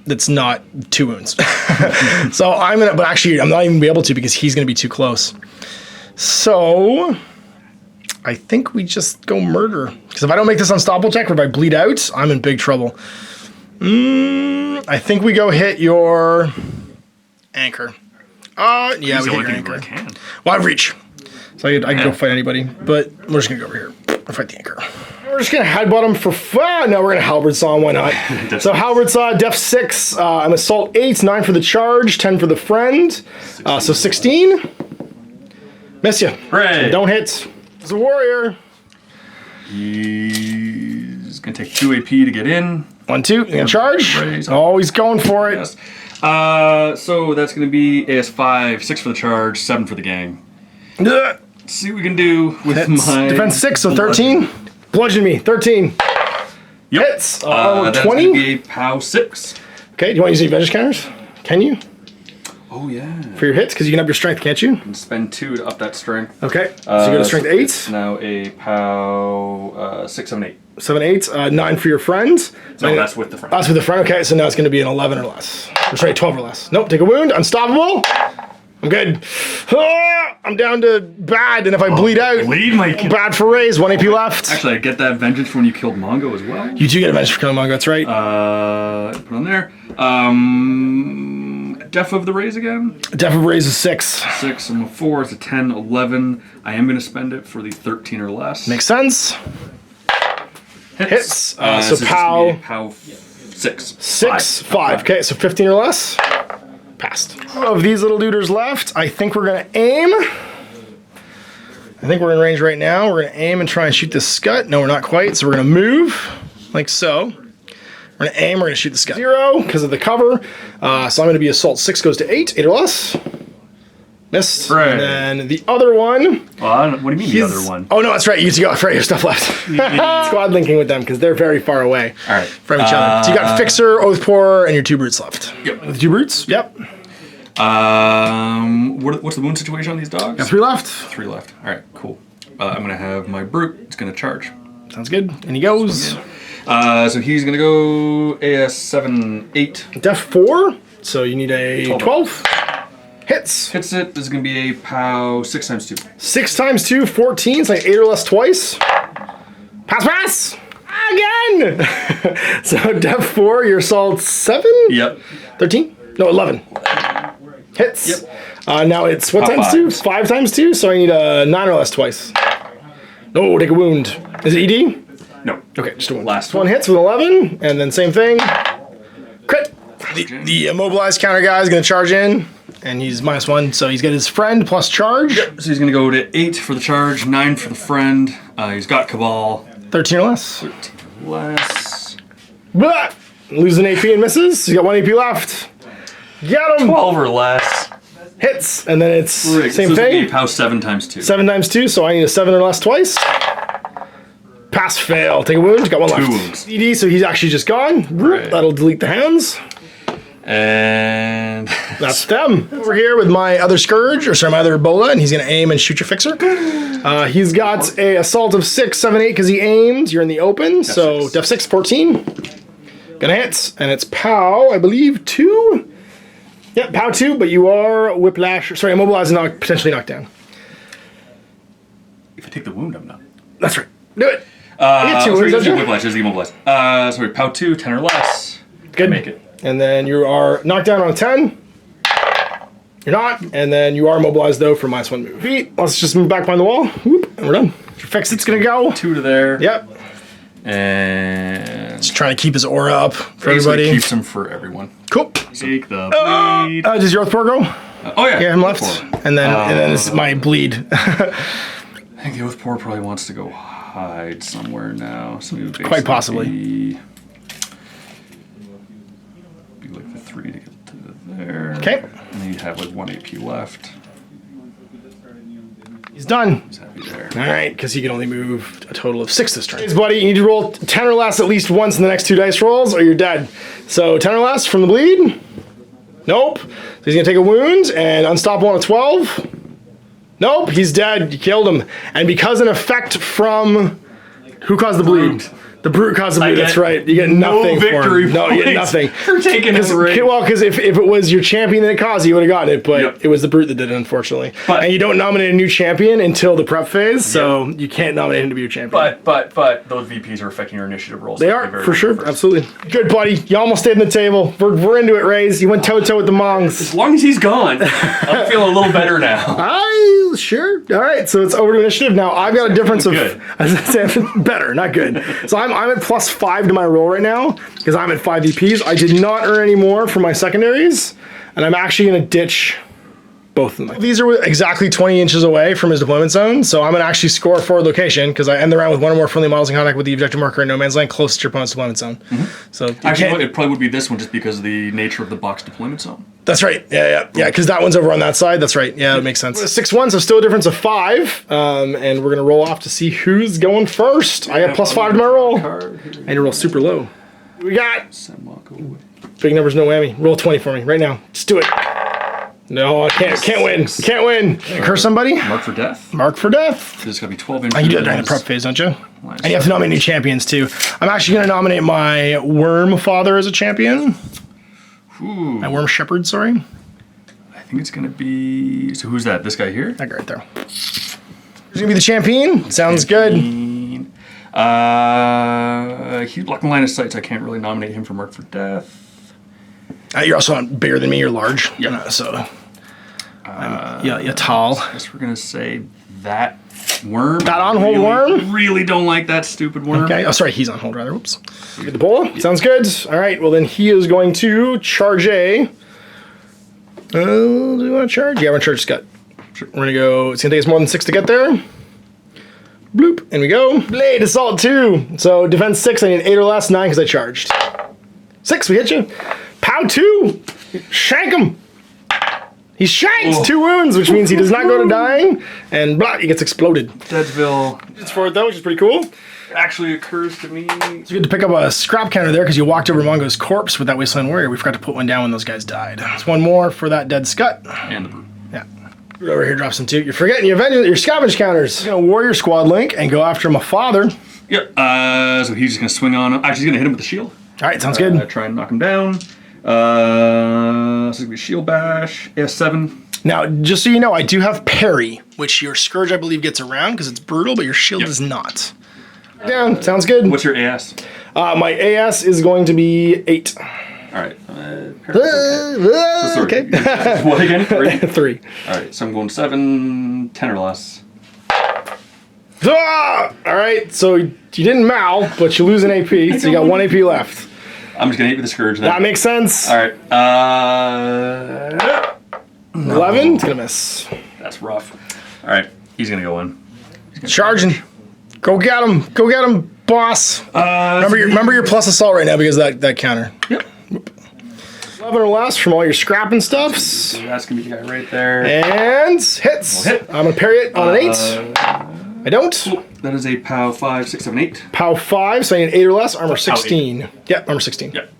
2 wounds. So I'm gonna. But actually, I'm not even be able to because he's going to be too close. So I think we just go murder. Because if I don't make this unstoppable check or if I bleed out, I'm in big trouble. I think we go hit your anchor. Yeah, we hit your anchor. Well, I have reach. So I can go fight anybody. But we're just going to go over here and fight the anchor. We're just going to headbutt him for fun. No, we're going to halberd saw him. Why not? So halberd saw, def 6. I'm assault 8, 9 for the charge, 10 for the friend. So 16. Miss you. Hooray. Don't hit. It's a warrior. He's going to take 2 AP to get in. 1, 2. You're going to charge? Raise. Oh, he's going for it. Yes. So that's going to be AS5, 6 for the charge, 7 for the gang. Let's see what we can do with my... Defense 6, so 13. Bludgeon me. 13. Yep. Hits. That's 20. going to be a POW 6. Okay, do you want to use any vengeance counters? Can you? Oh, yeah. For your hits? Because you can up your strength, can't you? And spend 2 to up that strength. Okay, so you go to strength 8. It's now a POW 6, 7, 8. 7, 8. 9 for your friend. No, that's with the friend. That's with the friend. Okay, so now it's going to be an 11 or less. That's right, 12 or less. Nope, take a wound. Unstoppable. I'm good. I'm down to bad, and if I bleed out, bad for Raise. 1 AP left. Actually, I get that vengeance from when you killed Mongo as well. You do get a vengeance for killing Mongo, that's right. Put on there. Def of the Raise again. Def of Raise is 6. 6, I'm a 4, it's a 10, 11. I am going to spend it for the 13 or less. Makes sense. Hits. So so POW. POW 6. 6, 5. Okay, so 15 or less. Passed. Of these little duders left, I think we're gonna aim. I think we're in range right now. We're gonna aim and try and shoot this scut. No, we're not quite, so we're gonna move, like so. We're gonna aim, we're gonna shoot the scut. 0, because of the cover. So I'm gonna be assault 6 goes to 8, 8 or less. Missed. Right. And then the other one. Well, what do you mean the other one? Oh no, that's right. You get to go. That's right. Your stuff left. Squad linking with them because they're very far away. All right. From each other. So you got Fixer, Oath Pourer, and your 2 brutes left. Yep. The 2 brutes. Yep. What's the wound situation on these dogs? Got 3 left. 3 left. All right. Cool. I'm gonna have my brute. It's gonna charge. Sounds good. And he goes. So he's gonna go AS 7, 8. Def 4. So you need a 12. Hits. Hits it. This is going to be a POW 6 times 2. 6 times 2, 14. So like 8 or less twice. Pass. Again. So def 4, your assault 7? Yep. 13? No, 11. Hits. Yep. Now it's what Pop times 2? 5 times 2. So I need a 9 or less twice. No, take a wound. Is it ED? No. Okay, just a wound. Last one hits with 11, and then same thing. Crit. The immobilized counter guy is going to charge in. And he's -1, so he's got his friend plus charge. Yep. So he's going to go to 8 for the charge, 9 for the friend. He's got Cabal. 13 or less. 13 less. Blah! Losing AP and misses. He's got 1 AP left. Got him. 12 or less. Hits. And then it's same so thing. POW 7 times 2. 7 times 2, so I need a 7 or less twice. Pass, fail. Take a wound. Got 1 left. 2 wounds. ED, so he's actually just gone. Right. That'll delete the hands. And that's them. Over here with my other Scourge, or sorry, my other Ebola, and he's gonna aim and shoot your Fixer. He's got a assault of 6, 7, 8 because he aimed. You're in the open, so def 6, 14. Gonna hit, and it's POW, I believe, 2. Yep, POW 2, but you are whiplash, sorry, immobilized and potentially knocked down. if I take the wound, I'm not. That's right. Do it. Whiplash, there's the immobilized. Sorry, POW 2, 10 or less. Good. Make it. And then you are knocked down on a 10. You're not. And then you are mobilized, though, for -1 move. Feet. Let's just move back behind the wall. Whoop, and we're done. Your fix it's going to go. 2 to there. Yep. And just trying to keep his aura up for everybody. Keeps him for everyone. Cool. Take the bleed. Does your Oath Pourer go? Oh, yeah. Yeah, him left. And then this is my bleed. I think the Oath Pourer probably wants to go hide somewhere now. So we would quite possibly. Be like the 3 to get to there. Okay. And then you have like 1 AP left. He's done. He's happy there. All right, because he can only move a total of 6 this turn. Hey, buddy, you need to roll 10 or less at least once in the next 2 dice rolls, or you're dead. So 10 or less from the bleed. Nope. So he's gonna take a wound and unstoppable on a 12. Nope, he's dead. You killed him. And because an effect from who caused the bleed? The brute caused the bleed. That's right. You get nothing for him. No, you get nothing. For taking his ring. Well, because if it was your champion that it caused, you would have gotten it. But it was the brute that did it, unfortunately. And you don't nominate a new champion until the prep phase, so you can't nominate him to be your champion. But those VPs are affecting your initiative rolls. They are, for sure. Absolutely. Good, buddy. You almost stayed on the table. We're into it, Rays. You went toe-to-toe with the Mongs. As long as he's gone, I'm feeling a little better now. Sure. All right, so it's over to initiative. Now, I've got a difference of... better, not good. So I'm at +5 to my roll right now, because I'm at 5 VPs. I did not earn any more for my secondaries, and I'm actually going to ditch both of them. These are exactly 20 inches away from his deployment zone, so I'm going to actually score a forward location, because I end the round with 1 or more friendly models in contact with the objective marker in no man's land closest to your opponent's deployment zone. So actually, it probably would be this one just because of the nature of the box deployment zone. That's right. Yeah, because that one's over on that side. That's right. Yeah, that makes sense. 6-1, so still a difference of 5. And we're going to roll off to see who's going first. I got +5 to my roll. I need to roll super low. We got big numbers, no whammy. Roll 20 for me right now. Just do it. No, I can't. Can't win. Can't win. Curse somebody. Mark for death. Mark for death. There's got to be 12 inches. You do it during the prep phase, don't you? Nice. And you have to nominate new champions, too. I'm actually going to nominate my Worm Father as a champion. Ooh. My Worm Shepherd, sorry. I think it's going to be... So who's that? This guy here? That guy right there. Who's going to be the champion? Sounds good. He's blocking line of sight, so I can't really nominate him for Mark for death. You're also not bigger than me. You're large. Yeah. So... you're tall. I guess we're going to say that worm. That on-hold worm? Really don't like that stupid worm. Okay. Oh, sorry. He's on hold, rather. Whoops. Get the bola. Sounds good. All right. Well, then he is going to charge a Do we want to charge? Yeah, we're going to charge Scott. Sure. We're going to go, it's going to take us more than 6 to get there. Bloop, and we go. Blade, assault 2. So defense 6, I need 8 or less, 9 because I charged. 6, we hit you. Pow 2. Shank him. He shanks 2 wounds, which means he does not go to dying, and blah, he gets exploded. Deadsville. It's for it though, which is pretty cool. Actually occurs to me. It's good to pick up a scrap counter there because you walked over Mongo's corpse with that Wasteland Warrior. We forgot to put one down when those guys died. It's 1 more for that dead Scut. And the brute. Yeah. Brute over here drops some 2. You're forgetting your scavenge counters. You're gonna Warrior Squad Link and go after my father. Yep. So he's just gonna swing on him. Actually, he's gonna hit him with the shield. All right, sounds good. Try and knock him down. So it's gonna be shield bash. S7. Now, just so you know, I do have parry, which your Scourge, I believe, gets around because it's brutal, but your shield does not. Down, sounds good. What's your AS? My AS is going to be 8. All right. Okay. What again? 3? 3. All right. So I'm going 7, 10 or less. Ah! All right. So you didn't mal, but you lose an AP, so you got 1 AP left. I'm just gonna hit with the Scourge then. That makes sense. All right. 11. It's gonna miss. That's rough. All right. He's gonna go in. Charging. Go get him. Go get him, boss. Remember your plus assault right now because of that counter. Yep. 11 or less from all your scrapping stuffs. So that's gonna be the guy right there. And hits. Hit. I'm gonna parry it on an 8. I don't. That is a POW 5, 6, 7, 8. POW 5, so I need 8 or less. Armor 16. Yep, armor 16. Yep.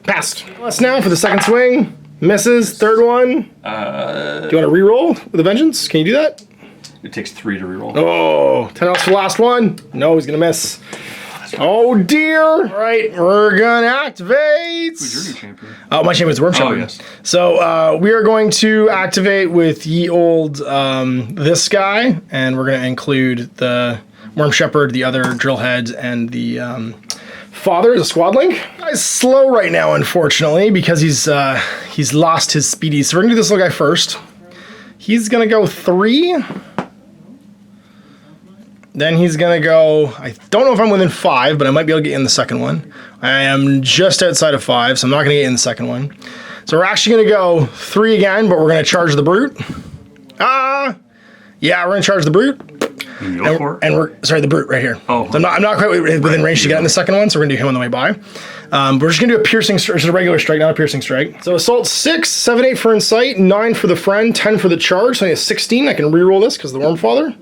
Passed. Less now for the second swing. Misses. Third one. Do you want to reroll with a vengeance? Can you do that? It takes 3 to reroll. Oh, 10 else for the last one. No, he's gonna miss. Oh dear! All right, we're gonna activate. Who's your new champion? Oh, my champion's Worm Shepherd. Oh, yes. So we are going to activate with ye old this guy, and we're gonna include the Worm Shepherd, the other drill head, and the father as a squad link. Guy's slow right now, unfortunately, because he's lost his speedy. So we're gonna do this little guy first. He's gonna go 3. Then he's gonna go, I don't know if I'm within 5, but I might be able to get in the second one. I am just outside of 5, so I'm not gonna get in the second one. So we're actually gonna go 3 again, but we're gonna charge the brute. Yeah, we're gonna charge the brute. And we're sorry, the brute right here. Oh. So I'm not quite within range to get in the second one, so we're gonna do him on the way by. We're just gonna do a piercing, just a regular strike, not a piercing strike. So assault 6, 7, 8 for insight, 9 for the friend, 10 for the charge. So I need a 16. I can reroll this because of the Worm Father.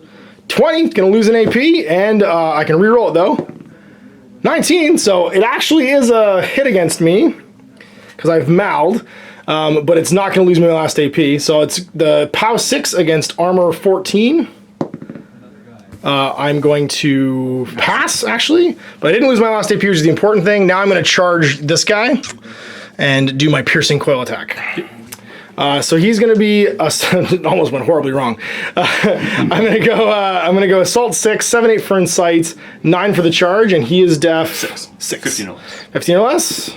20, gonna lose an AP, and I can reroll it though. 19, so it actually is a hit against me because I've mauled, but it's not gonna lose me my last AP. So it's the POW 6 against armor 14. I'm going to pass actually, but I didn't lose my last AP, which is the important thing. Now I'm gonna charge this guy and do my piercing coil attack. So he's going to be almost went horribly wrong. I'm going to go assault 6, 7, 8 for insight, 9 for the charge, and he is def 6. 15 or less. 15 or less.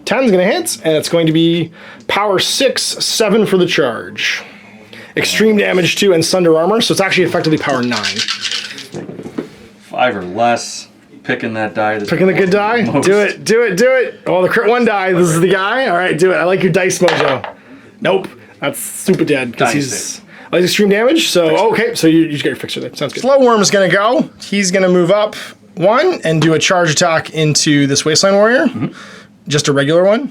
10's going to hit, and it's going to be power 6, 7 for the charge. Extreme damage 2 and sunder armor, so it's actually effectively power 9. 5 or less. Picking that die. Picking the good die. Do it. Do it. Do it. Oh, the crit 1 die. This is the guy. All right, do it. I like your dice mojo. Nope, that's super dead because he's extreme damage. So okay, so you just get your fixer there. Sounds good. Slow Worm's gonna go. He's gonna move up 1 and do a charge attack into this Wasteland Warrior. Just a regular one.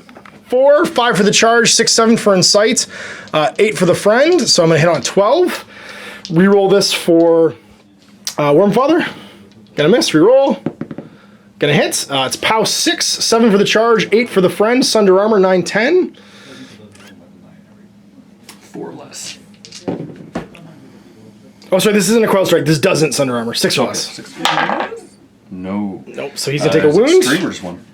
4, 5 for the charge, 6, 7 for insight, 8 for the friend. So I'm gonna hit on 12. Reroll this for Worm Father. Gonna miss. Reroll. Gonna hit. It's POW 6, 7 for the charge, 8 for the friend. Sunder armor 9, 10. 4 less. Oh, sorry, this isn't a coil strike. This doesn't sunder armor. 6 or less. 6. No. Nope. So he's gonna take a wound. Streamer's one.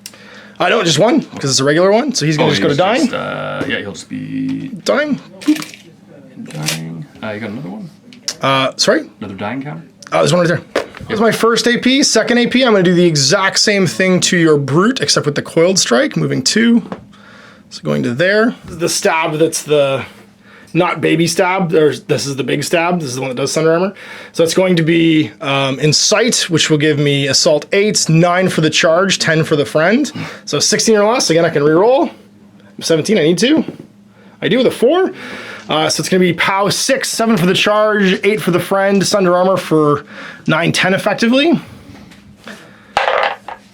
I don't, just 1 because it's a regular one. So he's gonna just go to dying. Yeah, he'll just be Dying. dying. You got another one. Sorry. Another dying counter. Oh, there's one right there. That's my first AP. Second AP, I'm gonna do the exact same thing to your brute, except with the coiled strike. Moving 2. So going to there. The stab that's the not baby stab, or this is the big stab. This is the one that does thunder armor. So it's going to be Insight, which will give me Assault 8, 9 for the charge, 10 for the friend. So 16 or less. Again, I can reroll. 17, I need to. I do with a 4. So it's going to be POW 6, 7 for the charge, 8 for the friend, Sunder Armor for 9, 10 effectively.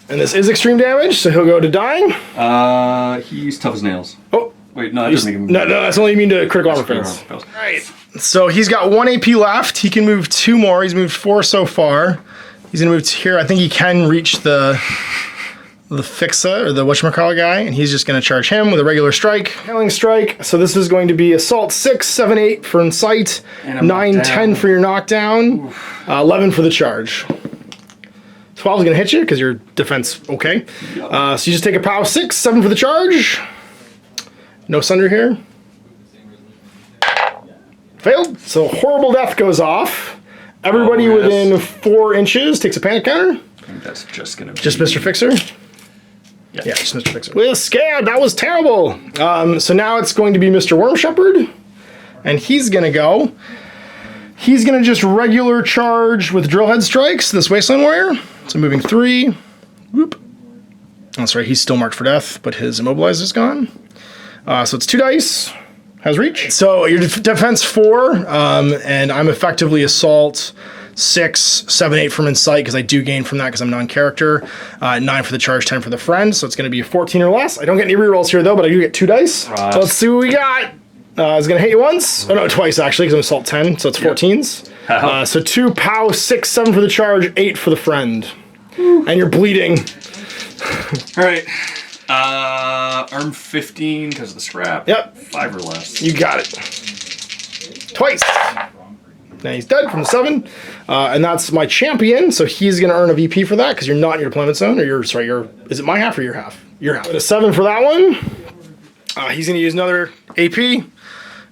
And this is extreme damage, so he'll go to dying. He's tough as nails. Oh. Wait, no, that doesn't make him... No, that's only mean to critical armor fails. All right. So he's got 1 AP left. He can move 2 more. He's moved 4 so far. He's going to move to here. I think he can reach the Fixa, or the whatchamacallit guy, and he's just going to charge him with a regular strike. Hailing strike. So this is going to be Assault 6, 7, 8 for Incite, 9, 10 for your knockdown, 11 for the charge. 12 is going to hit you because your defense okay. So you just take a POW 6, 7 for the charge. No Sunder here. Failed. So horrible death goes off. Everybody within 4 inches takes a panic counter. I think that's just going to be... Just Mr. Fixer? Yeah, just Mr. Fixer. With Skaard, that was terrible. So now it's going to be Mr. Worm Shepherd. And he's going to go. He's going to just regular charge with Drillhead Strikes, this Wasteland Warrior. So moving 3. Whoop. That's right, he's still marked for death, but his Immobilizer's gone. So it's 2 dice. Has reach. So your defense 4, and I'm effectively Assault 6, 7, 8 from Incite, because I do gain from that because I'm non-character. 9 for the charge, 10 for the friend, so it's going to be a 14 or less. I don't get any rerolls here, though, but I do get 2 dice. Right. So let's see what we got. It's going to hit you once. Oh, no, twice, actually, because I'm Assault 10, so it's 14s. So 2 POW, 6, 7 for the charge, 8 for the friend. And you're bleeding. All right. Arm 15 because of the scrap. Yep. 5 or less. You got it. Twice. Now he's dead from the 7. And that's my champion, so he's going to earn a VP for that because you're not in your deployment zone, or is it my half or your half? Your half. A 7 for that one. He's going to use another AP, and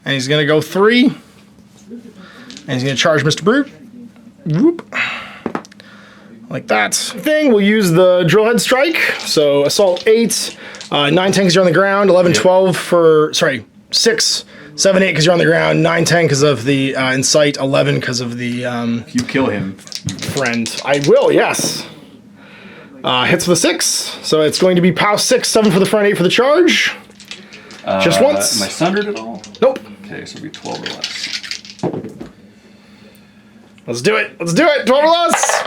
he's going to go 3. And he's going to charge Mr. Brute. Whoop. Like that. Thing, we'll use the Drillhead Strike. So Assault 8, 9, 10 because you're on the ground, 11, 12 for, 6, 7, 8 because you're on the ground, 9, 10 because of the Incite, 11 because of the... if you kill him. Friend. I will, yes. Hits with a 6. So it's going to be POW 6, 7 for the friend, 8 for the charge. Just once. Am I sundered at all? Nope. Okay, so it'll be 12 or less. Let's do it. Let's do it. 12 or less.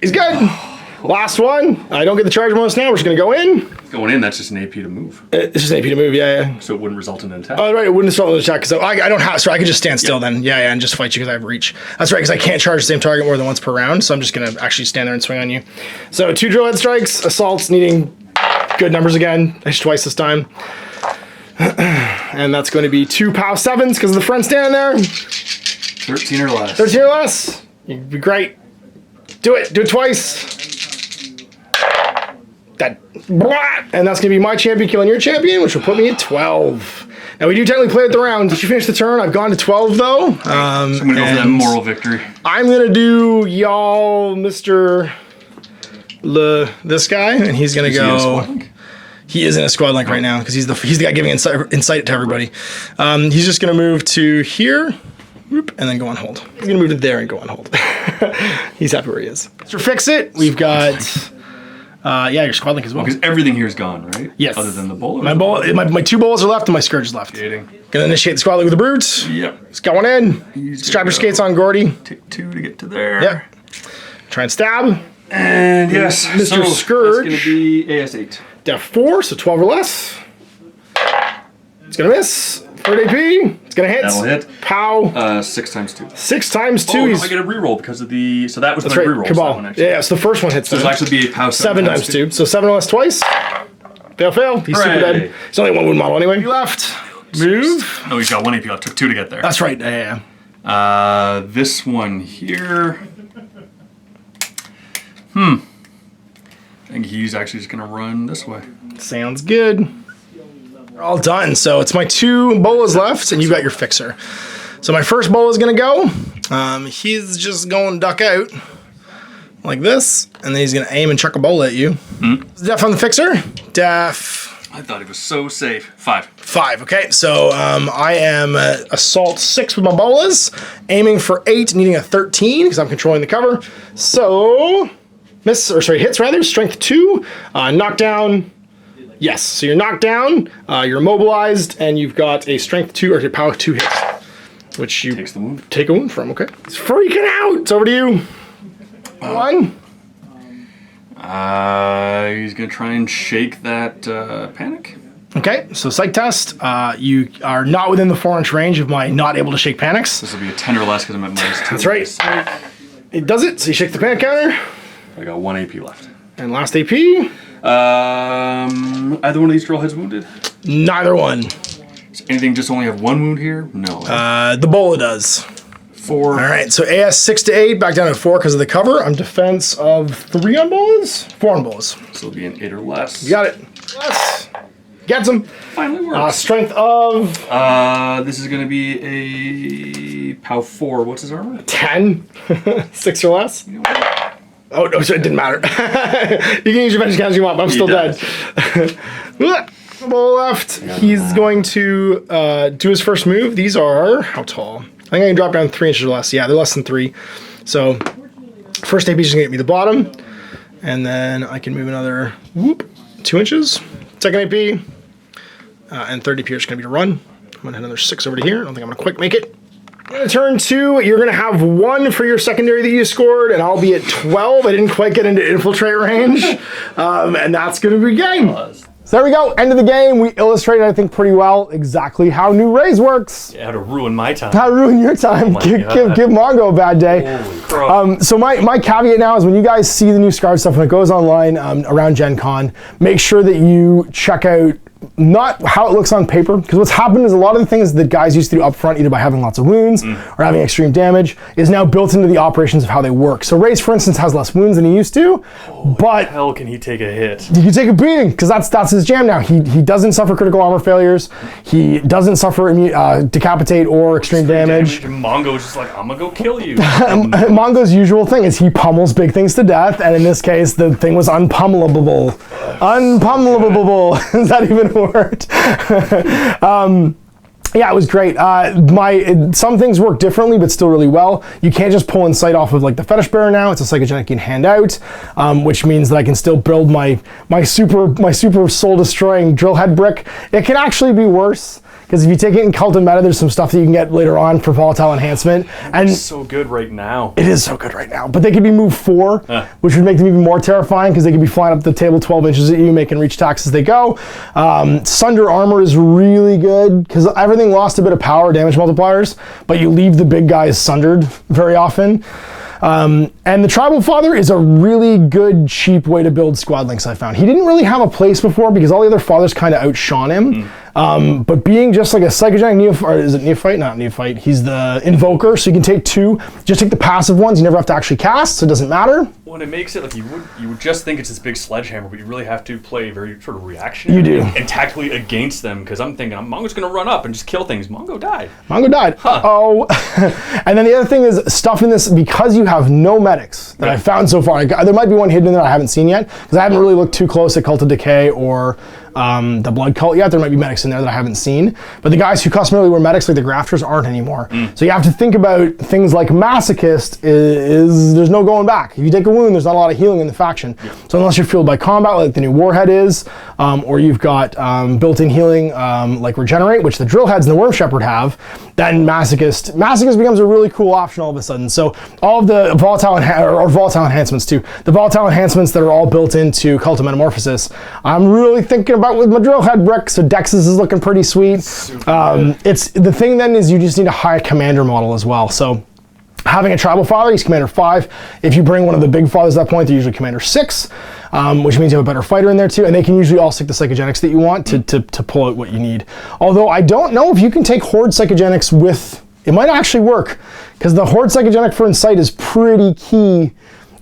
He's good. Last one. I don't get the charge bonus now. We're just going to go in. Going in, that's just an AP to move. It's just an AP to move, yeah. So it wouldn't result in an attack? Oh, right. It wouldn't result in an attack. Because I don't have... So I could just stand still then. Yeah, and just fight you because I have reach. That's right, because I can't charge the same target more than once per round. So I'm just going to actually stand there and swing on you. So 2 Drillhead Strikes. Assaults needing good numbers again. Twice this time. And that's going to be 2 POW 7s because of the friend standing there. 13 or less. 13 or less. You'd be great. Do it. Do it twice. That. And that's going to be my champion killing your champion, which will put me at 12. Now, we do technically play at the round. Did you finish the turn? I've gone to 12, though. So I'm going to go for that moral victory. I'm going to do y'all, Mr. This guy, and he's going to go... He is in a squad link right now because he's the guy giving insight to everybody. He's just going to move to here, whoop, and then go on hold. He's going to move to there and go on hold. He's happy where he is. To fix it, we've got your squad link as well. Because everything here is gone, right? Yes. Other than the bowl. My 2 bowls are left and my Scourge is left. Gating. Gonna initiate the squad link with the Brute. Yep. He's got one in. Strap your skates on, Gordy. Take 2 to get to there. Yep. Try and stab. And yes, Mr. Scourge. That's going to be AS8. Def 4, so 12 or less. It's gonna miss. 3rd AP. It's gonna hit. That'll hit. POW. 6 times 2. 6 times 2. Oh, no, I get a reroll because of the... So that was my reroll. Cabal. Yeah, so the first one hits. So it'll actually be a POW 7 times 2. So 7 or less twice. Fail. He's super dead. He's only 1 wound model anyway. You left. Move. No, he's got 1 AP. I took 2 to get there. That's right. Yeah. This one here... I think he's actually just going to run this way. Sounds good. We're all done. So it's my 2 bolas left, and you've got your fixer. So my first bola is going to go. He's just going to duck out like this, and then he's going to aim and chuck a bola at you. Def on the fixer. Def. I thought he was so safe. 5. 5. Okay, so I am Assault 6 with my bolas, aiming for 8, needing a 13 because I'm controlling the cover. So... hits rather, strength 2, knockdown Yes, so you're knocked down, you're immobilized, and you've got a strength 2 or a power 2 hit, which you Takes the wound. take a wound from, okay? It's freaking out! It's over to you. One. He's gonna try and shake that panic. Okay, so psych test. You are not within the 4-inch range of my not able to shake panics. This will be a 10 or less because I'm at -2. That's right. It does it, so you shake the panic counter. I got 1 AP left. And last AP. Either one of these drill heads wounded? Neither one. Does anything just only have 1 wound here? No. The Bola does. 4. All right, so AS 6 to 8, back down to 4 because of the cover. I'm defense of 3 on Bolas? 4 on Bolas. So it'll be an 8 or less. You got it. Yes. Gets him. Finally works. Strength of... This is gonna be a POW 4. What's his armor? 10. 6 or less. You know what? Oh, no, so it didn't matter. You can use your advantage counters you want, but I'm still dead. Ball left. He's going to do his first move. These are, how tall? I think I can drop down 3 inches or less. Yeah, they're less than 3. So, first AP is going to get me the bottom. And then I can move another 2 inches. Second AP. And third AP is going to be to run. I'm going to head another 6 over to here. I don't think I'm going to quick make it. Turn 2, you're going to have 1 for your secondary that you scored, and I'll be at 12. I didn't quite get into infiltrate range, and that's going to be game. So there we go, end of the game. We illustrated, I think, pretty well exactly how new Raise works. Yeah, how to ruin my time. How to ruin your time. Give Mongo a bad day. Holy crap. So my caveat now is when you guys see the new Skaard stuff, when it goes online around Gen Con, make sure that you check out not how it looks on paper, because what's happened is a lot of the things that guys used to do up front, either by having lots of wounds or having extreme damage, is now built into the operations of how they work. So Raze, for instance, has less wounds than he used to, but Hell, can he take a hit? he can take a beating, because that's his jam now. He doesn't suffer critical armor failures. He doesn't suffer decapitate or extreme damage. Mongo's just like, I'm gonna go kill you. Mongo's usual thing is he pummels big things to death, and in this case, the thing was unpummelable. Unpummelable. Is that even a word? Yeah, it was great. Some things work differently, but still really well. You can't just pull insight off of like the fetish bearer now. It's a psychogenic you can hand out, which means that I can still build my super soul destroying drill head brick. It can actually be worse. Because if you take it in Cult and Meta, there's some stuff that you can get later on for volatile enhancement. And It's so good right now. it is so good right now. But they could be moved 4, which would make them even more terrifying because they could be flying up the table 12 inches at you, making reach attacks as they go. Sunder armor is really good because everything lost a bit of power, damage multipliers, but you leave the big guys sundered very often. And the Tribal Father is a really good, cheap way to build squad links, I found. He didn't really have a place before because all the other fathers kind of outshone him. But being just like a psychogenic neophyte, or is it neophyte? Not neophyte. He's the invoker, so you can take 2. Just take the passive ones. You never have to actually cast, so it doesn't matter. When it makes it like you would just think it's this big sledgehammer, but you really have to play very sort of reactionary. You do. And tactically against them, because I'm thinking Mongo's gonna run up and just kill things. Mongo died. Mongo died. Oh. And then the other thing is stuff in this, because you have no medics that I found so far. There might be one hidden in there I haven't seen yet, because I haven't really looked too close at Cult of Decay or the Blood Cult yet. There might be medics in there that I haven't seen. But the guys who customarily were medics, like the Grafters, aren't anymore. So you have to think about things like Masochist there's no going back. If you take a wound, there's not a lot of healing in the faction. So unless you're fueled by combat, like the new Warhead is, or you've got built-in healing like Regenerate, which the Drill Heads and the Worm Shepherd have, then Masochist becomes a really cool option all of a sudden. So all of the volatile enhancements too. The volatile enhancements that are all built into Cult of Metamorphosis, I'm really thinking about with my drill head brick. So Dexys is looking pretty sweet. It's the thing then is you just need a high commander model as well. So having a Tribal Father, he's Commander 5. If you bring one of the big fathers at that point, they're usually Commander 6, which means you have a better fighter in there too, and they can usually all stick the psychogenics that you want to pull out what you need. Although I don't know if you can take Horde psychogenics with, it might actually work, because the Horde psychogenic for Insight is pretty key.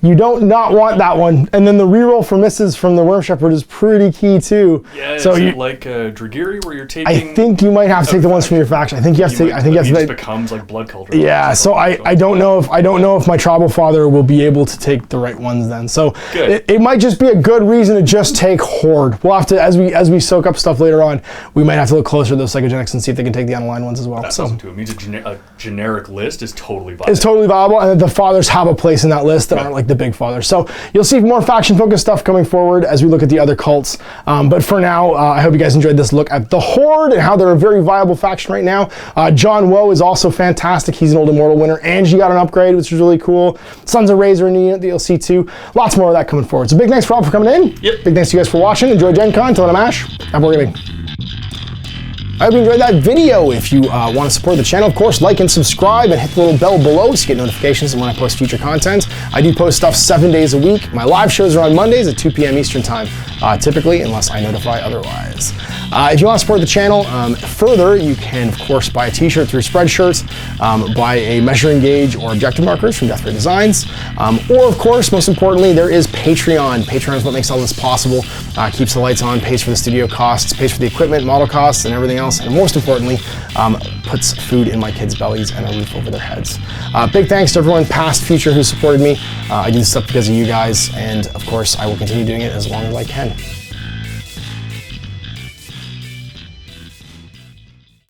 You don't not want that one. And then the reroll for misses from the Worm Shepherd is pretty key too. Yeah, so is it like Dragiri where you're taking... I think you might have to take the ones from your faction. I think you have to take... It becomes like Blood Cult. Yeah, so I don't know if my Tribal Father will be able to take the right ones then. So it might just be a good reason to just take Horde. We'll have to, as we soak up stuff later on, we might have to look closer at those psychogenics and see if they can take the unaligned ones as well. That's awesome too. It means a generic list is totally viable. It's totally viable, and the fathers have a place in that list that aren't like the Big Father. So you'll see more faction-focused stuff coming forward as we look at the other cults. But for now, I hope you guys enjoyed this look at the Horde and how they're a very viable faction right now. John Woe is also fantastic. He's an old Immortal winner. Angie got an upgrade, which is really cool. Sons of Razor in the DLC too. Lots more of that coming forward. So big thanks, Rob, for coming in. Yep. Big thanks to you guys for watching. Enjoy Gen Con. Till then, I'm Ash. Have a gaming. I hope you enjoyed that video. If you want to support the channel, of course, like and subscribe and hit the little bell below to get notifications when I post future content. I do post stuff 7 days a week. My live shows are on Mondays at 2 p.m. Eastern time, typically, unless I notify otherwise. If you want to support the channel further, you can, of course, buy a t-shirt through Spreadshirts, buy a measuring gauge or objective markers from Death Ray Designs, or, of course, most importantly, there is Patreon. Patreon is what makes all this possible, keeps the lights on, pays for the studio costs, pays for the equipment, model costs, and everything else, and most importantly, puts food in my kids' bellies and a roof over their heads. Big thanks to everyone, past, future, who supported me. I do this stuff because of you guys, and of course, I will continue doing it as long as I can.